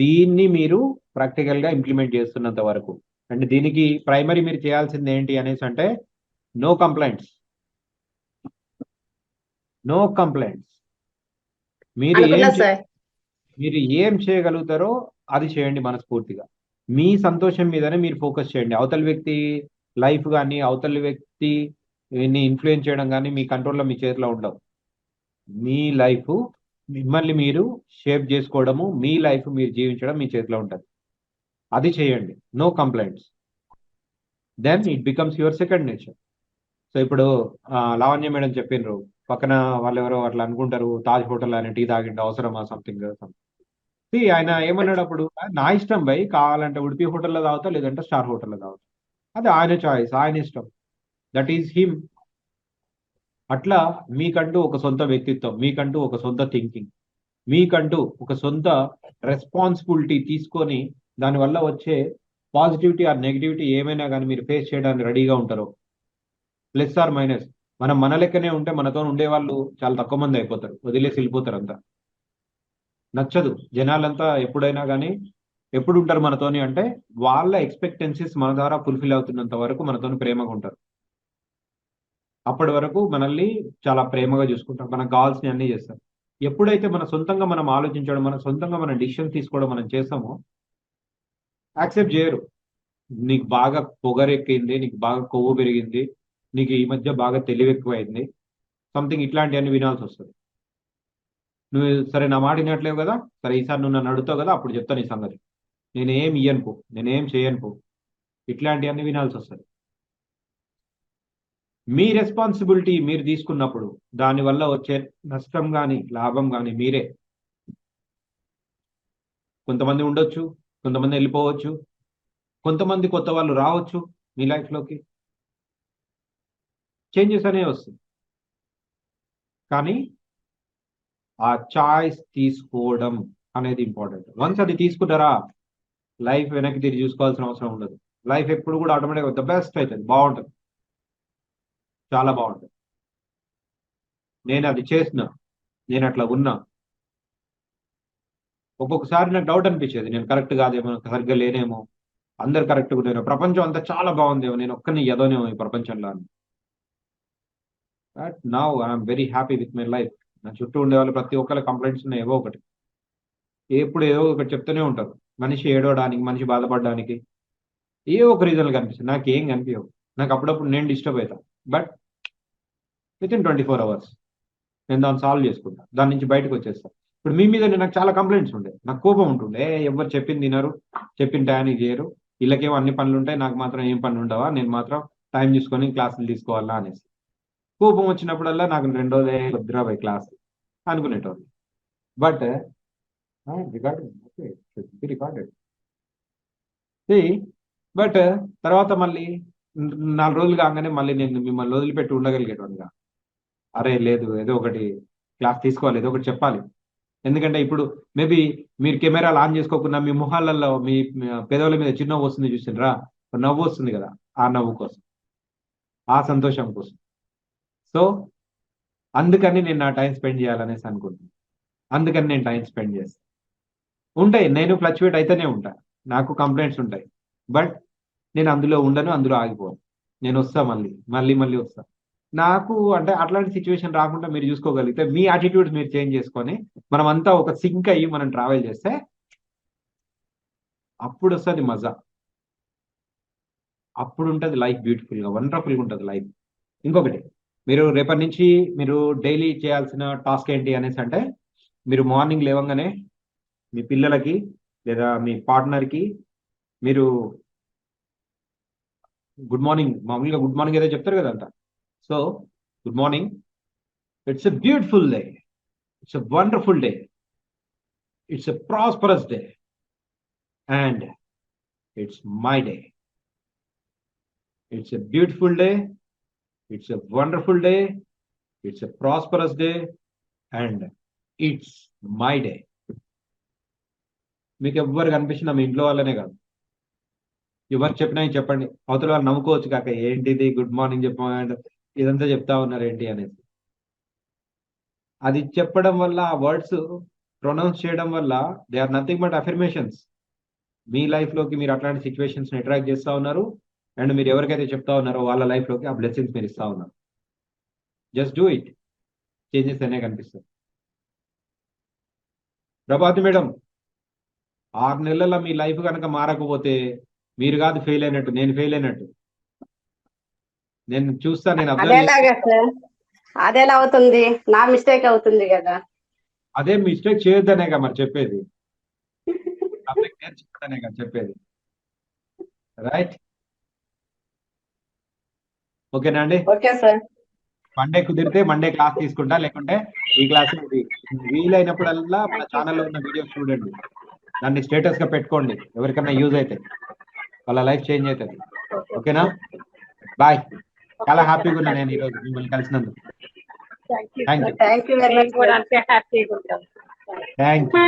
దీన్ని మీరు ప్రాక్టికల్ గా ఇంప్లిమెంట్ చేస్తున్నంత వరకు. అండ్ దీనికి ప్రైమరీ మీరు చేయాల్సింది ఏంటి అనేసి అంటే, నో కంప్లైంట్స్. No complaints. మీరు అనుకున్నా సార్. మీరు ఏం చేయగలుగుతారో అది చేయండి మనస్ఫూర్తిగా. మీ సంతోషం మీదనే మీరు ఫోకస్ చేయండి. అవతల వ్యక్తి లైఫ్ కానీ, అవతల వ్యక్తి ఇన్ఫ్లుయెన్స్ చేయడం కానీ మీ కంట్రోల్లో, మీ చేతిలో ఉండవు. మీ లైఫ్ మిమ్మల్ని మీరు షేప్ చేసుకోవడము, మీ లైఫ్ మీరు జీవించడం మీ చేతిలో ఉంటుంది. అది చేయండి. No complaints. Then it becomes your second nature. So ఇప్పుడు లావణ్య మేడం చెప్పినారు, పక్కన వాళ్ళు ఎవరో అట్లా అనుకుంటారు, తాజ్ హోటల్ ఆయన టీ తాగిండు అవసరమా సంథింగ్. ఆయన ఏమన్నాడు అప్పుడు, నా ఇష్టం భయ్, కావాలంటే ఉడిపి హోటల్లో తాగుతా, లేదంటే స్టార్ హోటల్లో తాగుతా. అది ఆయన చాయిస్, ఆయన ఇష్టం. That is him. అట్లా మీకంటూ ఒక సొంత వ్యక్తిత్వం, మీకంటూ ఒక సొంత థింకింగ్, మీకంటూ ఒక సొంత రెస్పాన్సిబిలిటీ తీసుకొని దానివల్ల వచ్చే పాజిటివిటీ ఆర్ నెగిటివిటీ ఏమైనా కానీ మీరు ఫేస్ చేయడానికి రెడీగా ఉంటారు. Plus or minus. మనం మన లెక్కనే ఉంటే మనతో ఉండేవాళ్ళు చాలా తక్కువ మంది అయిపోతారు, వదిలేసి వెళ్ళిపోతారు అంతా. నచ్చదు జనాలంతా. ఎప్పుడైనా కానీ ఎప్పుడు ఉంటారు మనతోని అంటే, వాళ్ళ ఎక్స్పెక్టెన్సీస్ మన ద్వారా ఫుల్ఫిల్ అవుతున్నంత వరకు మనతోని ప్రేమగా ఉంటారు. అప్పటి వరకు మనల్ని చాలా ప్రేమగా చూసుకుంటారు, మనకు కావాల్సినవి అన్నీ చేస్తారు. ఎప్పుడైతే మన సొంతంగా మనం ఆలోచించడం, మన సొంతంగా మనం డిసిషన్ తీసుకోవడం మనం చేస్తామో, యాక్సెప్ట్ చేయరు. నీకు బాగా పొగరెక్కింది, నీకు బాగా కొవ్వు పెరిగింది, నీకు ఈ మధ్య బాగా తెలివి ఎక్కువైంది, సంథింగ్ ఇట్లాంటివన్నీ వినాల్సి వస్తుంది. నువ్వు సరే నా మాట వినట్లేవు కదా, సరే ఈసారి నువ్వు నన్ను అడుగుతావు కదా, అప్పుడు చెప్తాను ఈ సంగతి, నేనేం ఇయ్యను పో, నేనేం చేయను పో, ఇట్లాంటివన్నీ వినాల్సి వస్తుంది. మీ రెస్పాన్సిబిలిటీ మీరు తీసుకున్నప్పుడు దానివల్ల వచ్చే నష్టం కానీ లాభం కానీ మీరే. కొంతమంది ఉండొచ్చు, కొంతమంది వెళ్ళిపోవచ్చు, కొంతమంది కొత్త వాళ్ళు రావచ్చు మీ లైఫ్లోకి. చేంజెస్ అనేవి వస్తాయి, కానీ ఆ చాయిస్ తీసుకోవడం అనేది ఇంపార్టెంట్. వన్స్ అది తీసుకుంటారా, లైఫ్ వెనక్కి తిరిగి చూసుకోవాల్సిన అవసరం ఉండదు. లైఫ్ ఎప్పుడు కూడా ఆటోమేటిక్గా ద బెస్ట్ అవుతుంది, బాగుంటుంది, చాలా బాగుంటుంది. నేను అది చేసిన, నేను అట్లా ఉన్నా. ఒక్కొక్కసారి నాకు డౌట్ అనిపించేది, నేను కరెక్ట్ కాదేమో, సరిగ్గా లేనేమో, అందరు కరెక్ట్గా ఉండేమో, ప్రపంచం అంతా చాలా బాగుందేమో, నేను ఒక్కరిని ఎదోనేమో ఈ ప్రపంచంలో అని. But now I'm very happy with my life. నా చుట్టూ ఉండే వాళ్ళు ప్రతి ఒక్కరి కంప్లైంట్స్ ఉన్నాయి, ఏవో ఒకటి, ఎప్పుడు ఏదో ఒకటి చెప్తూనే ఉంటారు. మనిషి ఏడవడానికి, మనిషి బాధపడడానికి ఏ ఒక రీజన్లు కనిపిస్తుంది, నాకు ఏం కనిపించవు. నాకు అప్పుడప్పుడు నేను డిస్టర్బ్ అవుతాను, బట్ విత్ ఇన్ 24 hours నేను దాన్ని సాల్వ్ చేసుకుంటాను, దాని నుంచి బయటకు వచ్చేస్తాను. ఇప్పుడు మీ మీద నాకు చాలా కంప్లైంట్స్ ఉండే, నాకు కోపం ఉంటుండే, ఎవరు చెప్పింది తినరు, చెప్పిన టయానికి చేయరు, వీళ్ళకేమో అన్ని పనులు ఉంటాయి, నాకు మాత్రం ఏం పనులు ఉండవా, నేను మాత్రం టైం చూసుకొని క్లాసులు తీసుకోవాలా అనేసి. కోపం వచ్చినప్పుడల్లా నాకు 2 రోజులే వద్దురా బై క్లాస్ అనుకునేటోళ్ళు. But recording okay, recorded. But తర్వాత మళ్ళీ 4 రోజులు కాగానే మళ్ళీ నేను మిమ్మల్ని వదిలిపెట్టి ఉండగలిగేటోనిగా. అరే లేదు, ఏదో ఒకటి క్లాస్ తీసుకోవాలి, ఏదో ఒకటి చెప్పాలి. ఎందుకంటే ఇప్పుడు మేబీ మీరు కెమెరాలు ఆన్ చేసుకోకుండా మీ మొహాలలో మీ పెదవుల మీద చిరునవ్వు వస్తుంది, చూసిండ్రా? నవ్వు వస్తుంది కదా, ఆ నవ్వు కోసం, ఆ సంతోషం కోసం. సో అందుకని నేను నా టైం స్పెండ్ చేయాలనేసి అనుకుంటున్నాను. అందుకని నేను టైం స్పెండ్ చేస్తాను. ఉంటాయి, నేను ఫ్లక్చువేట్ అయితేనే ఉంటా, నాకు కంప్లైంట్స్ ఉంటాయి. బట్ నేను అందులో ఉండను, అందులో ఆగిపోను. నేను వస్తా, మళ్ళీ వస్తా. నాకు అంటే అట్లాంటి సిచ్యువేషన్ రాకుండా మీరు చూసుకోగలిగితే, మీ యాటిట్యూడ్స్ మీరు చేంజ్ చేసుకొని మనం అంతా ఒక సింక్ అయ్యి మనం ట్రావెల్ చేస్తే అప్పుడు వస్తుంది మజా. అప్పుడు ఉంటుంది లైఫ్ బ్యూటిఫుల్గా, వండర్ఫుల్గా ఉంటుంది లైఫ్. ఇంకొకటి, మీరు రేపటి నుంచి మీరు డైలీ చేయాల్సిన టాస్క్ ఏంటి అనేసి అంటే, మీరు మార్నింగ్ లేవంగానే మీ పిల్లలకి లేదా మీ పార్ట్నర్కి మీరు గుడ్ మార్నింగ్, మామూలుగా గుడ్ మార్నింగ్ ఏదో చెప్తారు కదంట. So good morning, it's a beautiful day, it's a wonderful day, it's a prosperous day, and it's my day. It's a beautiful day, it's a wonderful day, it's a prosperous day, and it's my day. మీకు ఎవ్వరు కనిపించినా మీ ఇంట్లో వాళ్ళనే కాదు, ఎవరు చెప్పినా చెప్పండి, అవతల వాళ్ళు నవ్వుకోవచ్చు కాక, ఏంటిది గుడ్ మార్నింగ్ చెప్పమంటే ఇదంతా చెప్తా ఉన్నారు ఏంటి అనేసి. అది చెప్పడం వల్ల, ఆ వర్డ్స్ ప్రొనౌన్స్ చేయడం వల్ల they are nothing but affirmations. మీ లైఫ్లోకి మీరు అట్లాంటి సిచ్యువేషన్స్ అట్రాక్ట్ చేస్తూ ఉన్నారు, అండ్ మీరు ఎవరికైతే చెప్తా ఉన్నారో వాళ్ళ లైఫ్లోకి ఆ బ్లెస్సింగ్స్ మీరు ఇస్తా ఉన్నారు. జస్ట్ డూ ఇట్, చేంజెస్ అనే కనిపిస్తుంది. ప్రభాతి మేడం, 6 నెలల మీ లైఫ్ కనుక మారకపోతే మీరు కాదు ఫెయిల్ అయినట్టు, నేను ఫెయిల్ అయినట్టు. నేను చూస్తా, నేను అదేలాగా సార్, అదేలా అవుతుంది? నా మిస్టేక్ అవుతుంది కదా. అదే మిస్టేక్ చేయొద్దనేగా మరి చెప్పేది, నేర్చుకోవద్దనేగా చెప్పేది. రైట్, ఓకేనా అండి? Okay sir. మండే కుదిరితే మండే క్లాస్ తీసుకుంటా, లేకుంటే ఈ క్లాస్ వీలైనప్పుడల్లా మన ఛానల్లో ఉన్న వీడియోస్ చూడండి, దాన్ని స్టేటస్ గా పెట్టుకోండి. ఎవరికైనా యూజ్ అయితే వాళ్ళ లైఫ్ చేంజ్ అవుతుంది. ఓకేనా? బాయ్. చాలా హ్యాపీగా ఉన్నా నేను ఈరోజు మిమ్మల్ని కలిసినందుకు. Thank you. Thank you very much. కూడా అంతే హ్యాపీగా ఉంటాం. Thank you.